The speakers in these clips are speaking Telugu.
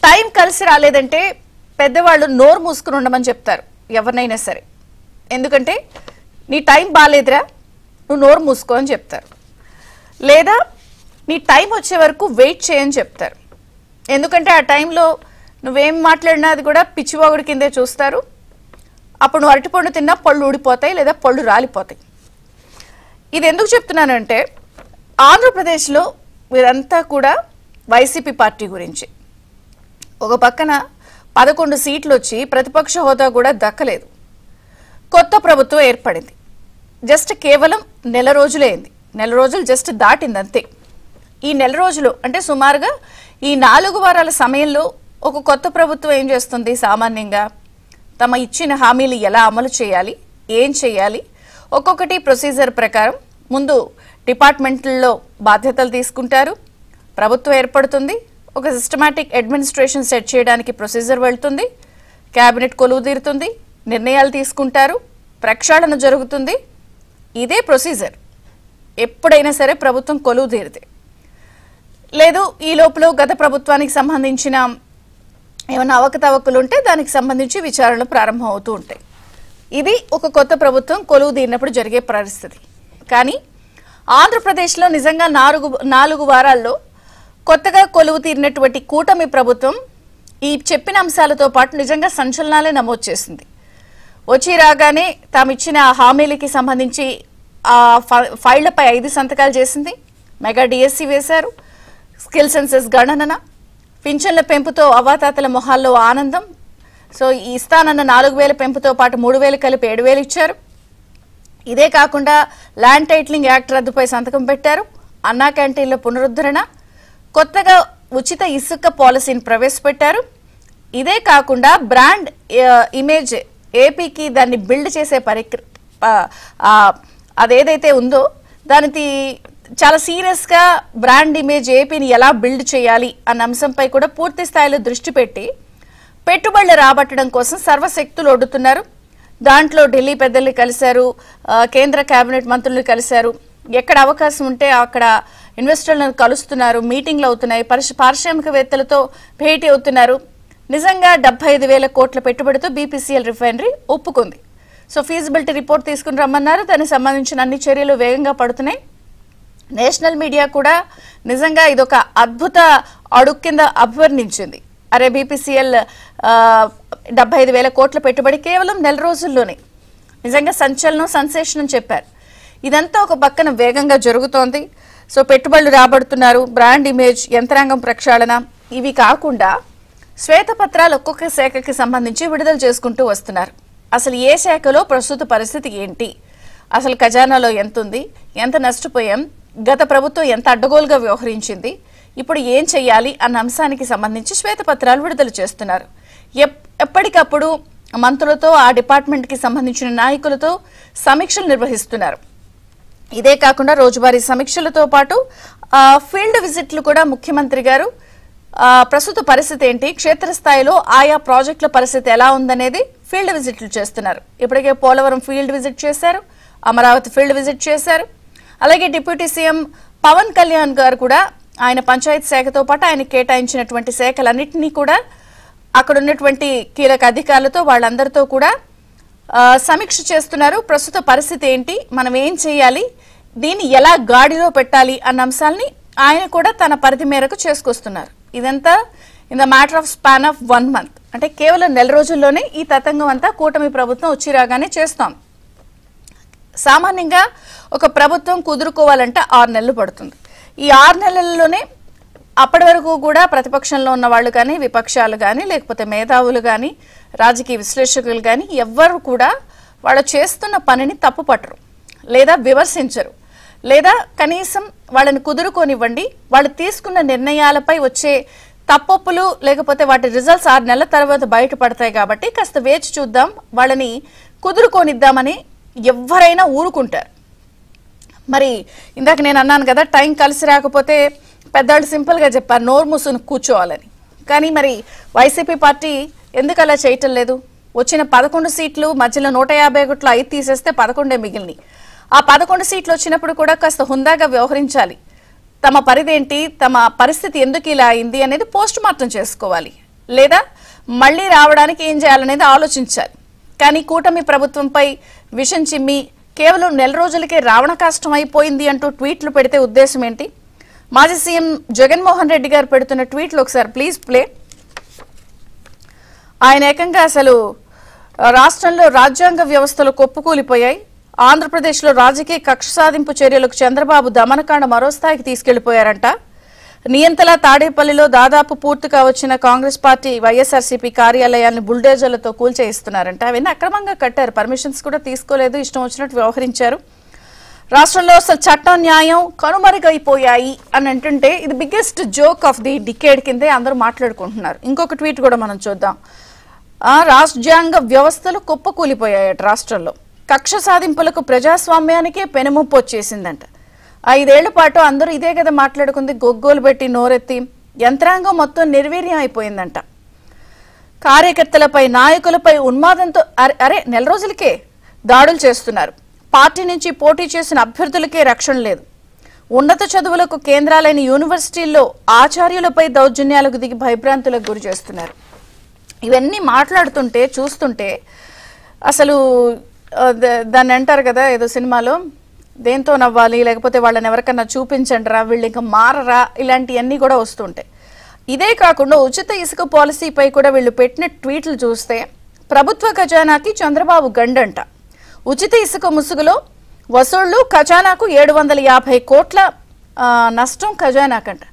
టైం కలిసి రాలేదంటే పెద్దవాళ్ళు నోరు మూసుకుని ఉండమని చెప్తారు ఎవరినైనా సరే. ఎందుకంటే నీ టైం బాలేదురా నువ్వు నోరు మూసుకో అని చెప్తారు. లేదా నీ టైం వచ్చే వరకు వెయిట్ చేయని చెప్తారు. ఎందుకంటే ఆ టైంలో నువ్వేం మాట్లాడినా అది కూడా పిచ్చివాగుడి కిందే చూస్తారు. అప్పుడు నువ్వు అరటిపండు తిన్నా పళ్ళు ఊడిపోతాయి లేదా పళ్ళు రాలిపోతాయి. ఇది ఎందుకు చెప్తున్నానంటే ఆంధ్రప్రదేశ్లో వీరంతా కూడా వైసీపీ పార్టీ గురించి. ఒక పక్కన 11 సీట్లు వచ్చి ప్రతిపక్ష హోదా కూడా దక్కలేదు. కొత్త ప్రభుత్వం ఏర్పడింది. జస్ట్ కేవలం నెల రోజులే అయింది. నెల రోజులు జస్ట్ దాటింది అంతే. ఈ నెల రోజులు అంటే సుమారుగా ఈ 4 వారాల సమయంలో ఒక కొత్త ప్రభుత్వం ఏం చేస్తుంది? సామాన్యంగా తమ ఇచ్చిన హామీలు ఎలా అమలు చేయాలి, ఏం చేయాలి, ఒక్కొక్కటి ప్రొసీజర్ ప్రకారం ముందు డిపార్ట్మెంట్లో బాధ్యతలు తీసుకుంటారు. ప్రభుత్వం ఏర్పడుతుంది. ఒక సిస్టమాటిక్ అడ్మినిస్ట్రేషన్ సెట్ చేయడానికి ప్రొసీజర్ వెళ్తుంది. క్యాబినెట్ కొలువు తీరుతుంది. నిర్ణయాలు తీసుకుంటారు. ప్రక్షాళన జరుగుతుంది. ఇదే ప్రొసీజర్. ఎప్పుడైనా సరే ప్రభుత్వం కొలువు తీరితే. లేదు ఈ లోపల గత ప్రభుత్వానికి సంబంధించిన ఏమైనా అవకతవకలు ఉంటే దానికి సంబంధించి విచారణలు ప్రారంభం అవుతూ ఉంటాయి. ఇది ఒక కొత్త ప్రభుత్వం కొలువు తీరినప్పుడు జరిగే పరిస్థితి. కానీ ఆంధ్రప్రదేశ్లో నిజంగా 4 వారాల్లో కొత్తగా కొలువు తీరినటువంటి కూటమి ప్రభుత్వం ఈ చెప్పిన అంశాలతో పాటు నిజంగా సంచలనాలే నమోదు చేసింది. వచ్చి రాగానే తాము ఇచ్చిన హామీలకి సంబంధించి ఆ ఫైళ్లపై 5 సంతకాలు చేసింది. మెగా డిఎస్సి వేశారు. స్కిల్ సెన్సెస్ గణన, పింఛన్ల పెంపుతో అవాతాతల మొహాల్లో ఆనందం. సో ఇస్తానన్న 4,000 పెంపుతో పాటు 3,000 కలిపి 7,000 ఇచ్చారు. ఇదే కాకుండా ల్యాండ్ టైటిలింగ్ యాక్ట్ రద్దుపై సంతకం పెట్టారు. అన్నా క్యాంటీన్ల పునరుద్ధరణ, కొత్తగా ఉచిత ఇసుక పాలసీని ప్రవేశపెట్టారు. ఇదే కాకుండా బ్రాండ్ ఇమేజ్ ఏపీకి దాన్ని బిల్డ్ చేసే అదేదైతే ఉందో దానికి చాలా సీరియస్గా బ్రాండ్ ఇమేజ్ ఏపీని ఎలా బిల్డ్ చేయాలి అన్న అంశంపై కూడా పూర్తి స్థాయిలో దృష్టి పెట్టి పెట్టుబడులు రాబట్టడం కోసం సర్వశక్తులు ఒడ్డుతున్నారు. దాంట్లో ఢిల్లీ పెద్దల్ని కలిశారు, కేంద్ర కేబినెట్ మంత్రులు కలిశారు. ఎక్కడ అవకాశం ఉంటే అక్కడ ఇన్వెస్టర్లను కలుస్తున్నారు, మీటింగ్లు అవుతున్నాయి, పారిశ్రామికవేత్తలతో భేటీ అవుతున్నారు. నిజంగా 75,000 కోట్ల పెట్టుబడితో బీపీసీఎల్ రిఫైనరీ ఒప్పుకుంది. సో ఫీజిబిలిటీ రిపోర్ట్ తీసుకుని రమ్మన్నారు. దానికి సంబంధించిన అన్ని చర్యలు వేగంగా పడుతున్నాయి. నేషనల్ మీడియా కూడా నిజంగా ఇదొక అద్భుత అడుగు కింద అభివర్ణించింది. అరే బీపీసీఎల్ 75,000 కోట్ల పెట్టుబడి కేవలం నెల రోజుల్లోనే నిజంగా సంచలనం, సెన్సేషన్ అని చెప్పారు. ఇదంతా ఒక పక్కన వేగంగా జరుగుతోంది. సో పెట్టుబడులు రాబడుతున్నారు, బ్రాండ్ ఇమేజ్, యంత్రాంగం ప్రక్షాళన, ఇవి కాకుండా శ్వేతపత్రాలు ఒక్కొక్క శాఖకి సంబంధించి విడుదల చేసుకుంటూ వస్తున్నారు. అసలు ఏ శాఖలో ప్రస్తుత పరిస్థితి ఏంటి, అసలు ఖజానాలో ఎంత ఉంది, ఎంత నష్టపోయాం, గత ప్రభుత్వం ఎంత అడ్డగోలుగా వ్యవహరించింది, ఇప్పుడు ఏం చెయ్యాలి అన్న అంశానికి సంబంధించి శ్వేతపత్రాలు విడుదల చేస్తున్నారు. ఎప్పటికప్పుడు మంత్రులతో ఆ డిపార్ట్మెంట్కి సంబంధించిన నాయకులతో సమీక్షలు నిర్వహిస్తున్నారు. ఇదే కాకుండా రోజువారీ సమీక్షలతో పాటు ఫీల్డ్ విజిట్లు కూడా ముఖ్యమంత్రి గారు ప్రస్తుత పరిస్థితి ఏంటి, క్షేత్రస్థాయిలో ఆయా ప్రాజెక్టుల పరిస్థితి ఎలా ఉందనేది ఫీల్డ్ విజిట్లు చేస్తున్నారు. ఇప్పటికే పోలవరం ఫీల్డ్ విజిట్ చేశారు, అమరావతి ఫీల్డ్ విజిట్ చేశారు. అలాగే డిప్యూటీ సీఎం పవన్ కళ్యాణ్ గారు కూడా ఆయన పంచాయతీ శాఖతో పాటు ఆయన కేటాయించినటువంటి శాఖలన్నింటినీ కూడా అక్కడ ఉన్నటువంటి కీలక అధికారులతో వాళ్ళందరితో కూడా సమీక్ష చేస్తున్నారు. ప్రస్తుత పరిస్థితి ఏంటి, మనం ఏం చేయాలి, దీన్ని ఎలా గాడిలో పెట్టాలి అన్న అంశాలని ఆయన కూడా తన పరిధి మేరకు చేసుకొస్తున్నారు. ఇదంతా in the matter of span of 1 month, అంటే కేవలం నెల రోజుల్లోనే ఈ తతంగం అంతా కూటమి ప్రభుత్వం వచ్చి రాగానే చేస్తాం. సామాన్యంగా ఒక ప్రభుత్వం కుదురుకోవాలంటే 6 నెలలు పడుతుంది. ఈ 6 నెలల్లోనే అప్పటి వరకు కూడా ప్రతిపక్షంలో ఉన్న వాళ్ళు కానీ, విపక్షాలు కానీ, లేకపోతే మేధావులు కానీ, రాజకీయ విశ్లేషకులు కానీ ఎవ్వరు కూడా వాళ్ళు చేస్తున్న పనిని తప్పు పట్టరు, లేదా విమర్శించరు, లేదా కనీసం వాళ్ళని కుదురుకోనివ్వండి. వాళ్ళు తీసుకున్న నిర్ణయాలపై వచ్చే తప్పొప్పులు లేకపోతే వాటి రిజల్ట్స్ 6 నెలల తర్వాత బయటపడతాయి కాబట్టి కాస్త వేచి చూద్దాం, వాళ్ళని కుదురుకోనిద్దామని ఎవరైనా ఊరుకుంటారు. మరి ఇందాక నేను అన్నాను కదా, టైం కలిసి రాకపోతే పెద్దవాళ్ళు సింపుల్గా చెప్పారు నోరు మూసుని కూర్చోవాలని. కానీ మరి వైసీపీ పార్టీ ఎందుకు అలా చేయటం లేదు? వచ్చిన 11 సీట్లు మధ్యలో 151లో 5 తీసేస్తే 11 మిగిలినాయి. ఆ 11 సీట్లు వచ్చినప్పుడు కూడా కాస్త హుందాగా వ్యవహరించాలి. తమ పరిధేంటి, తమ పరిస్థితి ఎందుకు ఇలా అయింది అనేది పోస్ట్ మార్టం చేసుకోవాలి. లేదా మళ్ళీ రావడానికి ఏం చేయాలనేది ఆలోచించాలి. కానీ కూటమి ప్రభుత్వంపై విషం చిమ్మి కేవలం నెల రోజులకే రావణ కష్టం అయిపోయింది అంటూ ట్వీట్లు పెడితే ఉద్దేశం ఏంటి? మాజీ సీఎం జగన్మోహన్ రెడ్డి గారు పెడుతున్న ట్వీట్లు ఒకసారి ప్లీజ్ ప్లే. ఆయన ఏకంగా అసలు రాష్ట్రంలో రాజ్యాంగ వ్యవస్థలు కొప్పుకూలిపోయాయి, ఆంధ్రప్రదేశ్లో రాజకీయ కక్ష సాధింపు చర్యలకు చంద్రబాబు దమనకాండ మరో స్థాయికి తీసుకెళ్లిపోయారంట. నియంతలా తాడేపల్లిలో దాదాపు పూర్తిగా వచ్చిన కాంగ్రెస్ పార్టీ వైఎస్ఆర్సీపీ కార్యాలయాన్ని బుల్డేజర్లతో కూల్చేయిస్తున్నారంట. అవన్నీ అక్రమంగా కట్టారు, పర్మిషన్స్ కూడా తీసుకోలేదు, ఇష్టం వచ్చినట్టు వ్యవహరించారు. రాష్ట్రంలో అసలు చట్టం న్యాయం కనుమరుగైపోయాయి అని అంటుంటే ఇది biggest joke of the decade కిందే అందరూ మాట్లాడుకుంటున్నారు. ఇంకొక ట్వీట్ కూడా మనం చూద్దాం. రాజ్యాంగ వ్యవస్థలు కుప్పకూలిపోయాయట రాష్ట్రంలో, కక్ష సాధింపులకు ప్రజాస్వామ్యానికే పెనుముప్పు వచ్చేసిందంట. 5 ఏళ్ల పాటు అందరూ ఇదే కదా మాట్లాడుకుంది, గొగ్గోలు పెట్టి నోరెత్తి యంత్రాంగం మొత్తం నిర్వీర్యం అయిపోయిందంట. కార్యకర్తలపై నాయకులపై ఉన్మాదంతో అరే నెల రోజులకే దాడులు చేస్తున్నారు. పార్టీ నుంచి పోటీ చేసిన అభ్యర్థులకే రక్షణ లేదు. ఉన్నత చదువులకు కేంద్రాలైన యూనివర్సిటీల్లో ఆచార్యులపై దౌర్జన్యాలకు దిగి భయభ్రాంతులకు గురి చేస్తున్నారు. ఇవన్నీ మాట్లాడుతుంటే చూస్తుంటే అసలు దాన్ని అంటారు కదా ఏదో సినిమాలో, దేంతో నవ్వాలి, లేకపోతే వాళ్ళని ఎవరికన్నా చూపించండిరా, వీళ్ళు ఇంకా మారరా, ఇలాంటివన్నీ కూడా వస్తుంటాయి. ఇదే కాకుండా ఉచిత ఇసుక పాలసీపై కూడా వీళ్ళు పెట్టిన ట్వీట్లు చూస్తే ప్రభుత్వ ఖజానాకి చంద్రబాబు గండంట. ఉచిత ఇసుక ముసుగులో వసూళ్లు, ఖజానాకు 750 కోట్ల నష్టం ఖజానాకంట.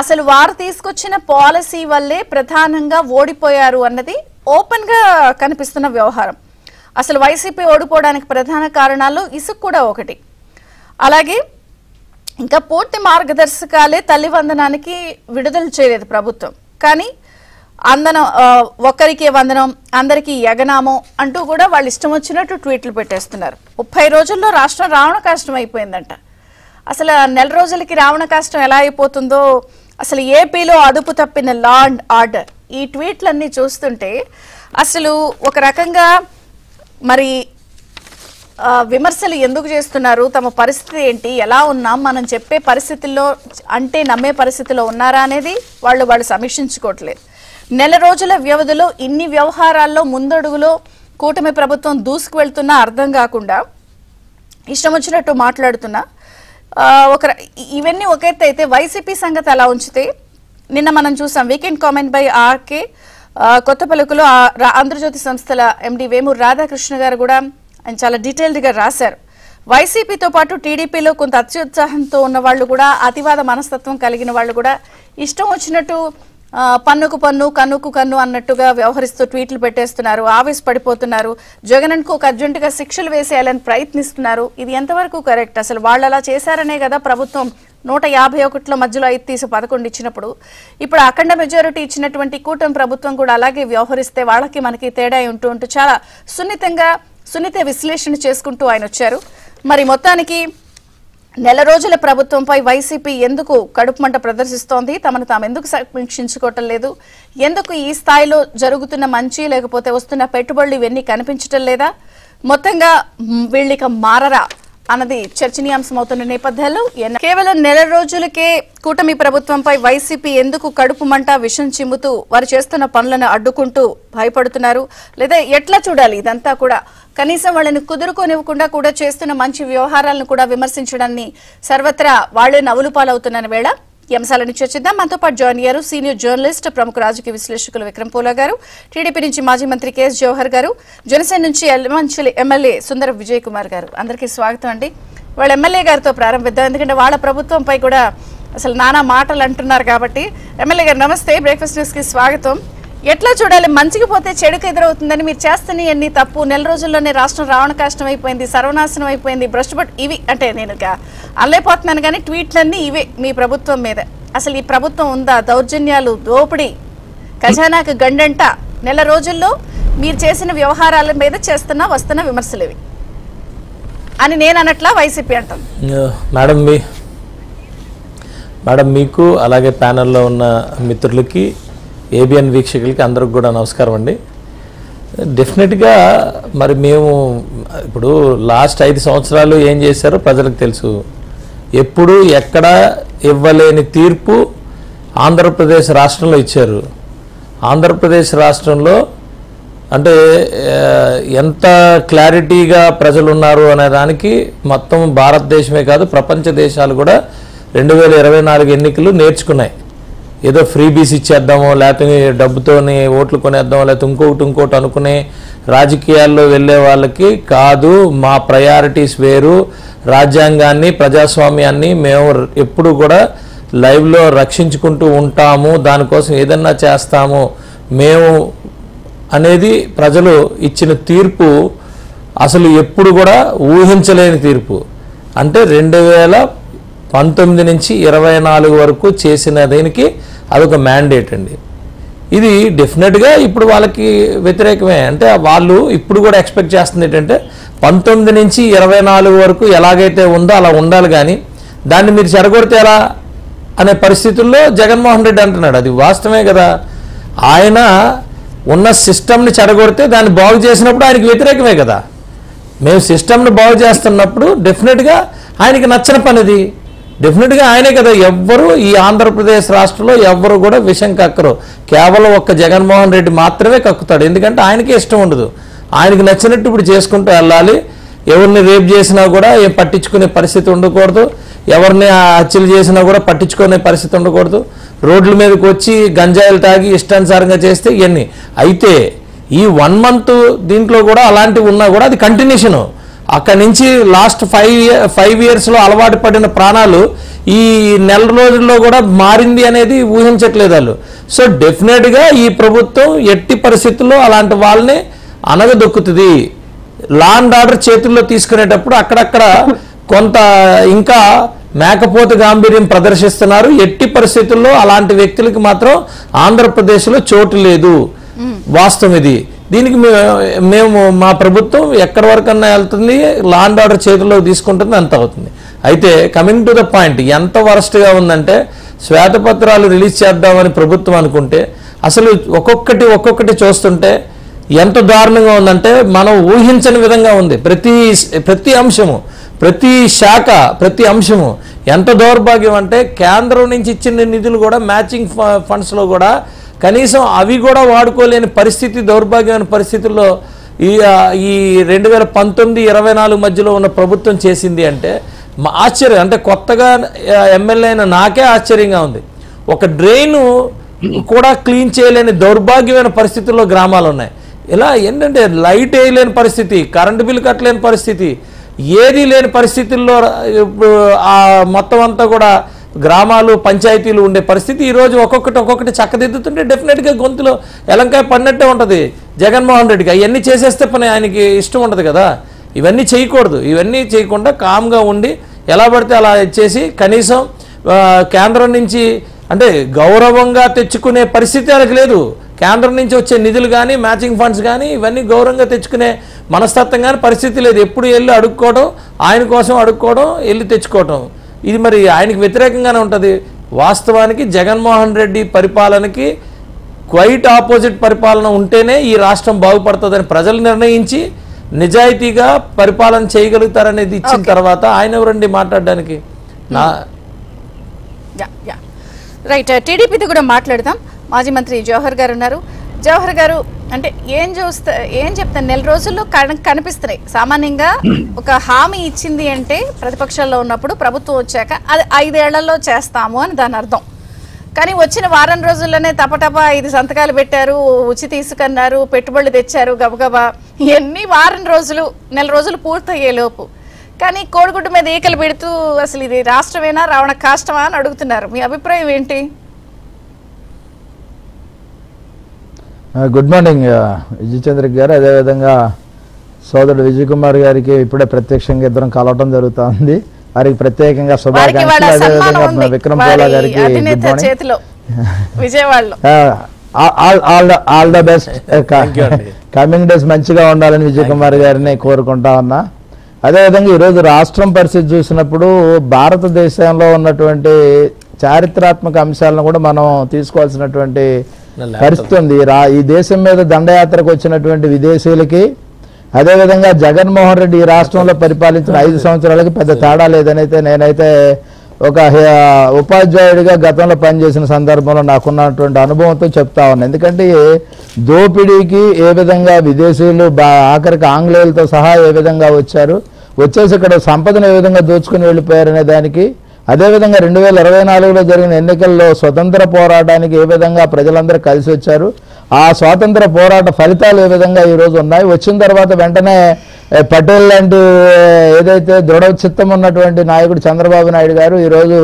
అసలు వారు తీసుకొచ్చిన పాలసీ వల్లే ప్రధానంగా ఓడిపోయారు అన్నది ఓపెన్ గా కనిపిస్తున్న వ్యవహారం. అసలు వైసీపీ ఓడిపోవడానికి ప్రధాన కారణాల్లో ఇసుక కూడా ఒకటి. అలాగే ఇంకా పూర్తి మార్గదర్శకాలే తల్లి వందనానికి విడుదల చేయలేదు ప్రభుత్వం. కానీ అందనం, ఒక్కరికి వందనం, అందరికీ యగనామం అంటూ కూడా వాళ్ళు ఇష్టం వచ్చినట్టు ట్వీట్లు పెట్టేస్తున్నారు. 30 రోజుల్లో రాష్ట్రం రావణ కష్టం అయిపోయిందంట. అసలు నెల రోజులకి రావణ కష్టం ఎలా అయిపోతుందో, అసలు ఏపీలో అదుపు తప్పిన లా అండ్ ఆర్డర్, ఈ ట్వీట్లన్నీ చూస్తుంటే అసలు ఒక రకంగా మరి విమర్శలు ఎందుకు చేస్తున్నారు, తమ పరిస్థితి ఏంటి, ఎలా ఉన్నాం, మనం చెప్పే పరిస్థితుల్లో అంటే నమ్మే పరిస్థితిలో ఉన్నారా అనేది వాళ్ళు సమీక్షించుకోవట్లేదు. నెల రోజుల వ్యవధిలో ఇన్ని వ్యవహారాల్లో ముందడుగులో కూటమి ప్రభుత్వం దూసుకు వెళ్తున్నా అర్థం కాకుండా ఇష్టం వచ్చినట్టు మాట్లాడుతున్నా ఇవన్నీ ఒక ఎత్తు అయితే వైసీపీ సంగతి అలా ఉంచితే నిన్న మనం చూసాం వీకెండ్ కామెంట్ బై ఆర్కే కొత్త పలుకులో ఆంధ్రజ్యోతి సంస్థల ఎండి వేమూరు రాధాకృష్ణ గారు కూడా ఆయన చాలా డీటెయిల్డ్గా రాశారు. వైసీపీతో పాటు టీడీపీలో కొంత అత్యుత్సాహంతో ఉన్న వాళ్ళు కూడా, అతివాద మనస్తత్వం కలిగిన వాళ్ళు కూడా ఇష్టం వచ్చినట్టు పన్నుకు పన్ను కన్నుకు కన్ను అన్నట్టుగా వ్యవహరిస్తూ ట్వీట్లు పెట్టేస్తున్నారు, ఆవేశపడిపోతున్నారు. జగన్కు ఒక అర్జెంటుగా శిక్షలు వేసేయాలని ప్రయత్నిస్తున్నారు. ఇది ఎంతవరకు కరెక్ట్? అసలు వాళ్ళు అలా చేశారనే కదా ప్రభుత్వం 151లో మధ్యలో 5 తీసి 11 ఇచ్చినప్పుడు, ఇప్పుడు అఖండ మెజారిటీ ఇచ్చినటువంటి కూటమి ప్రభుత్వం కూడా అలాగే వ్యవహరిస్తే వాళ్ళకి మనకి తేడా ఉంటూ చాలా సున్నిత విశ్లేషణ చేసుకుంటూ ఆయన వచ్చారు. మరి మొత్తానికి నెల రోజుల ప్రభుత్వంపై వైసీపీ ఎందుకు కడుపుమంట ప్రదర్శిస్తోంది, తమను తాము ఎందుకు సమీక్షించుకోవటం లేదు, ఎందుకు ఈ స్థాయిలో జరుగుతున్న మంచి లేకపోతే వస్తున్న పెట్టుబడులు ఇవన్నీ కనిపించటం లేదా, మొత్తంగా వీళ్ళిక మారరా అన్నది చర్చనీయాంశమవుతున్న నేపథ్యంలో కేవలం నెల రోజులకే కూటమి ప్రభుత్వంపై వైసీపీ ఎందుకు కడుపు మంట విషం చిమ్ముతూ వారు చేస్తున్న పనులను అడ్డుకుంటూ భయపడుతున్నారు, లేదా ఎట్లా చూడాలి ఇదంతా కూడా? కనీసం వాళ్ళని కుదురుకోనివ్వకుండా కూడా చేస్తున్న మంచి వ్యవహారాలను కూడా విమర్శించడాన్ని సర్వత్రా వాళ్లే నవ్వులు పాలవుతున్న వేళ ఈ అంశాలను చర్చిద్దాం. మనతో పాటు జాయిన్ అయ్యారు సీనియర్ జర్నలిస్ట్, ప్రముఖ రాజకీయ విశ్లేషకులు విక్రమ్ పోలా గారు, టీడీపీ నుంచి మాజీ మంత్రి కేఎస్ జవహర్ గారు, జనసేన నుంచి ఎల్మంచిలి ఎమ్మెల్యే సుందర విజయ్ కుమార్ గారు. అందరికీ స్వాగతం అండి. వాళ్ళ ఎమ్మెల్యే గారితో ప్రారంభిద్దాం, ఎందుకంటే వాళ్ళ ప్రభుత్వంపై కూడా అసలు నానా మాటలు అంటున్నారు కాబట్టి. ఎమ్మెల్యే గారు నమస్తే, బ్రేక్ఫాస్ట్ న్యూస్ కి స్వాగతం. ఎట్లా చూడాలి? మంచికి పోతే చెడుకు ఎదురవుతుందని మీరు చేస్తున్న ఎన్ని తప్పు, నెల రోజుల్లోనే రాష్ట్రం రావణ కష్టం అయిపోయింది, సర్వనాశనం అయిపోయింది, భ్రష్టుపట్ ఇవి అంటే నేను అల్లేపోతున్నాను కానీ ట్వీట్లన్నీ ఇవే మీ ప్రభుత్వం మీద. అసలు ఈ ప్రభుత్వం ఉందా? దౌర్జన్యాలు, దోపిడీ, ఖజానాకు గండంట, నెల రోజుల్లో మీరు చేసిన వ్యవహారాల మీద వస్తున్న విమర్శలు ఇవి అని నేను అన్నట్లా వైసీపీ అంటాను. మేడం మీకు అలాగే ప్యానెల్లో ఉన్న మిత్రులకి, ఏబిఎన్ వీక్షకులకి అందరికి కూడా నమస్కారం అండి. డెఫినెట్గా మరి మేము ఇప్పుడు లాస్ట్ 5 సంవత్సరాలు ఏం చేశారో ప్రజలకు తెలుసు. ఎప్పుడు ఎక్కడ ఇవ్వలేని తీర్పు ఆంధ్రప్రదేశ్ రాష్ట్రంలో ఇచ్చారు. ఆంధ్రప్రదేశ్ రాష్ట్రంలో అంటే ఎంత క్లారిటీగా ప్రజలు ఉన్నారు అనే దానికి మొత్తం భారతదేశమే కాదు ప్రపంచ దేశాలు కూడా 2024 ఎన్నికలు నేర్చుకున్నాయి. ఏదో ఫ్రీబీస్ ఇచ్చేద్దామో లేకపోతే డబ్బుతోని ఓట్లు కొనేద్దామో లేకపోతే ఇంకోటి అనుకునే రాజకీయాల్లో వెళ్ళే వాళ్ళకి కాదు. మా ప్రయారిటీస్ వేరు. రాజ్యాంగాన్ని ప్రజాస్వామ్యాన్ని మేము ఎప్పుడు కూడా లైవ్లో రక్షించుకుంటూ ఉంటాము, దానికోసం ఏదన్నా చేస్తాము మేము అనేది ప్రజలు ఇచ్చిన తీర్పు అసలు ఎప్పుడు కూడా ఊహించలేని తీర్పు. అంటే 2019 నుంచి 24 వరకు చేసిన దీనికి అదొక మ్యాండేట్ అండి. ఇది డెఫినెట్గా ఇప్పుడు వాళ్ళకి వ్యతిరేకమే. అంటే వాళ్ళు ఇప్పుడు కూడా ఎక్స్పెక్ట్ చేస్తుంది ఏంటంటే 19 నుంచి 24 వరకు ఎలాగైతే ఉందో అలా ఉండాలి, కానీ దాన్ని మీరు చెడగొడితే ఎలా అనే పరిస్థితుల్లో జగన్మోహన్ రెడ్డి అంటున్నాడు. అది వాస్తవమే కదా. ఆయన ఉన్న సిస్టమ్ని చెడగొడితే దాన్ని బాగు చేసినప్పుడు ఆయనకి వ్యతిరేకమే కదా. మేము సిస్టమ్ని బాగు చేస్తున్నప్పుడు డెఫినెట్గా ఆయనకి నచ్చని పనిది. డెఫినెట్గా ఆయనే కదా. ఎవ్వరు ఈ ఆంధ్రప్రదేశ్ రాష్ట్రంలో ఎవ్వరు కూడా విషం కక్కరు. కేవలం ఒక్క జగన్మోహన్ రెడ్డి మాత్రమే కక్కుతాడు. ఎందుకంటే ఆయనకి ఇష్టం ఉండదు. ఆయనకి నచ్చినట్టు ఇప్పుడు చేసుకుంటూ వెళ్ళాలి. ఎవరిని రేప్ చేసినా కూడా ఏం పట్టించుకునే పరిస్థితి ఉండకూడదు. ఎవరిని హత్యలు చేసినా కూడా పట్టించుకునే పరిస్థితి ఉండకూడదు. రోడ్ల మీదకి వచ్చి గంజాయిలు తాగి ఇష్టానుసారంగా చేస్తే ఇవన్నీ. అయితే ఈ 1 month దీంట్లో కూడా అలాంటివి ఉన్నా కూడా అది కంటిన్యూషను. అక్కడి నుంచి లాస్ట్ 5 yearsలో అలవాటు పడిన ప్రాణాలు ఈ నెల రోజుల్లో కూడా మారింది అనేది ఊహించట్లేదు వాళ్ళు. సో డెఫినెట్గా ఈ ప్రభుత్వం ఎట్టి పరిస్థితుల్లో అలాంటి వాళ్ళని అనగదొక్కుతుంది. లా అండ్ ఆర్డర్ చేతుల్లో తీసుకునేటప్పుడు అక్కడక్కడ కొంత ఇంకా మేకపోతు గాంభీర్యం ప్రదర్శిస్తున్నారు. ఎట్టి పరిస్థితుల్లో అలాంటి వ్యక్తులకి మాత్రం ఆంధ్రప్రదేశ్లో చోటు లేదు. వాస్తవం ఇది. దీనికి మేము మా ప్రభుత్వం ఎక్కడి వరకన్నా వెళ్తుంది, లా అండ్ ఆర్డర్ చేతుల్లో తీసుకుంటుంది, అంత అవుతుంది. అయితే కమింగ్ టు ద పాయింట్, ఎంత వరస్ట్గా ఉందంటే శ్వేతపత్రాలు రిలీజ్ చేద్దామని ప్రభుత్వం అనుకుంటే అసలు ఒక్కొక్కటి చూస్తుంటే ఎంత దారుణంగా ఉందంటే మనం ఊహించని విధంగా ఉంది. ప్రతి అంశము, ప్రతి శాఖ, ప్రతి అంశము ఎంత దౌర్భాగ్యం అంటే కేంద్రం నుంచి ఇచ్చిన నిధులు కూడా మ్యాచింగ్ ఫండ్స్లో కూడా కనీసం అవి కూడా వాడుకోలేని పరిస్థితి, దౌర్భాగ్యమైన పరిస్థితుల్లో ఈ 2019-24 మధ్యలో ఉన్న ప్రభుత్వం చేసింది అంటే ఆశ్చర్యం. అంటే కొత్తగా ఎమ్మెల్యే అయిన నాకే ఆశ్చర్యంగా ఉంది. ఒక డ్రైను కూడా క్లీన్ చేయలేని దౌర్భాగ్యమైన పరిస్థితుల్లో గ్రామాలు ఉన్నాయి. ఇలా ఏంటంటే లైట్ వేయలేని పరిస్థితి, కరెంటు బిల్లు కట్టలేని పరిస్థితి, ఏది లేని పరిస్థితుల్లో మొత్తం అంతా కూడా గ్రామాలు పంచాయతీలు ఉండే పరిస్థితి. ఈరోజు ఒక్కొక్కటి చక్కదిద్దుతుంటే డెఫినెట్గా గొంతులో ఎలంకాయ పడినట్టే ఉంటుంది జగన్మోహన్ రెడ్డికి. అవన్నీ చేసేస్తే పని ఆయనకి ఇష్టం ఉండదు కదా. ఇవన్నీ చేయకూడదు. ఇవన్నీ చేయకుండా కామ్గా ఉండి ఎలా పడితే అలా ఇచ్చేసి కనీసం కేంద్రం నుంచి అంటే గౌరవంగా తెచ్చుకునే పరిస్థితి వాళ్ళకి లేదు. కేంద్రం నుంచి వచ్చే నిధులు కానీ మ్యాచింగ్ ఫండ్స్ కానీ ఇవన్నీ గౌరవంగా తెచ్చుకునే మనస్తత్వం కానీ పరిస్థితి లేదు. ఎప్పుడు వెళ్ళి అడుక్కోవడం, ఆయన కోసం అడుక్కోవడం, వెళ్ళి తెచ్చుకోవడం, ఇది మరి ఆయనకి వ్యతిరేకంగానే ఉంటుంది. వాస్తవానికి జగన్మోహన్ రెడ్డి పరిపాలనకి క్వైట్ ఆపోజిట్ పరిపాలన ఉంటేనే ఈ రాష్ట్రం బాగుపడుతుందని ప్రజలు నిర్ణయించి నిజాయితీగా పరిపాలన చేయగలుగుతారనేది ఇచ్చిన తర్వాత ఆయన ఎవరండి మాట్లాడడానికి? రైట్, టీడీపీది కూడా మాట్లాడదాం. మాజీ మంత్రి జవహర్ గారు ఉన్నారు. జవహర్ గారు, అంటే ఏం చెప్తాను, నెల రోజుల్లో కనిపిస్తున్నాయి. సామాన్యంగా ఒక హామీ ఇచ్చింది అంటే ప్రతిపక్షాల్లో ఉన్నప్పుడు ప్రభుత్వం వచ్చాక అది 5 ఏళ్లలో చేస్తాము అని దాని అర్థం. కానీ వచ్చిన వారం రోజుల్లోనే తపటపా 5 సంతకాలు పెట్టారు, ఉచిత తీసుకన్నారు, పెట్టుబడులు తెచ్చారు గబగబా. ఇవన్నీ నెల రోజులు పూర్తయ్యేలోపు. కానీ కోడిగుడ్డు మీద ఈకలు పెడుతూ అసలు ఇది రాష్ట్రమేనా రావణ కాష్టమా అని అడుగుతున్నారు. మీ అభిప్రాయం ఏంటి? గుడ్ మార్నింగ్ విజయచంద్ర గారు, అదేవిధంగా సోదరుడు విజయ్ కుమార్ గారికి ఇప్పుడే ప్రత్యక్షంగా ఇద్దరం కలవటం జరుగుతుంది. వారికి ప్రత్యేకంగా శుభాకాంక్షలు. అదేవిధంగా విక్రమ్ పోలా గారికి all the best. Coming days మంచిగా ఉండాలని విజయ్ కుమార్ గారిని కోరుకుంటా ఉన్నా. అదేవిధంగా ఈరోజు రాష్ట్రం పరిస్థితి చూసినప్పుడు భారతదేశంలో ఉన్నటువంటి చారిత్రాత్మక అంశాలను కూడా మనం తీసుకోవాల్సినటువంటి పరిస్థితి ఉంది. ఈ దేశం మీద దండయాత్రకు వచ్చినటువంటి విదేశీయులకి, అదేవిధంగా జగన్మోహన్ రెడ్డి ఈ రాష్ట్రంలో పరిపాలించిన 5 సంవత్సరాలకి పెద్ద తేడా లేదనైతే నేనైతే ఒక ఉపాధ్యాయుడిగా గతంలో పనిచేసిన సందర్భంలో నాకున్నటువంటి అనుభవంతో చెప్తా ఉన్నాను. ఎందుకంటే దోపిడీకి ఏ విధంగా విదేశీయులు ఆఖరికి ఆంగ్లేయులతో సహా ఏ విధంగా వచ్చేసి ఇక్కడ సంపదను ఏ విధంగా దోచుకుని వెళ్ళిపోయారనే దానికి, అదేవిధంగా 2024లో జరిగిన ఎన్నికల్లో స్వతంత్ర పోరాటానికి ఏ విధంగా ప్రజలందరూ కలిసి వచ్చారు, ఆ స్వాతంత్ర పోరాట ఫలితాలు ఏ విధంగా ఈరోజు ఉన్నాయి. వచ్చిన తర్వాత వెంటనే పటేల్ లాంటి ఏదైతే దృఢ చిత్తం ఉన్నటువంటి నాయకుడు చంద్రబాబు నాయుడు గారు ఈరోజు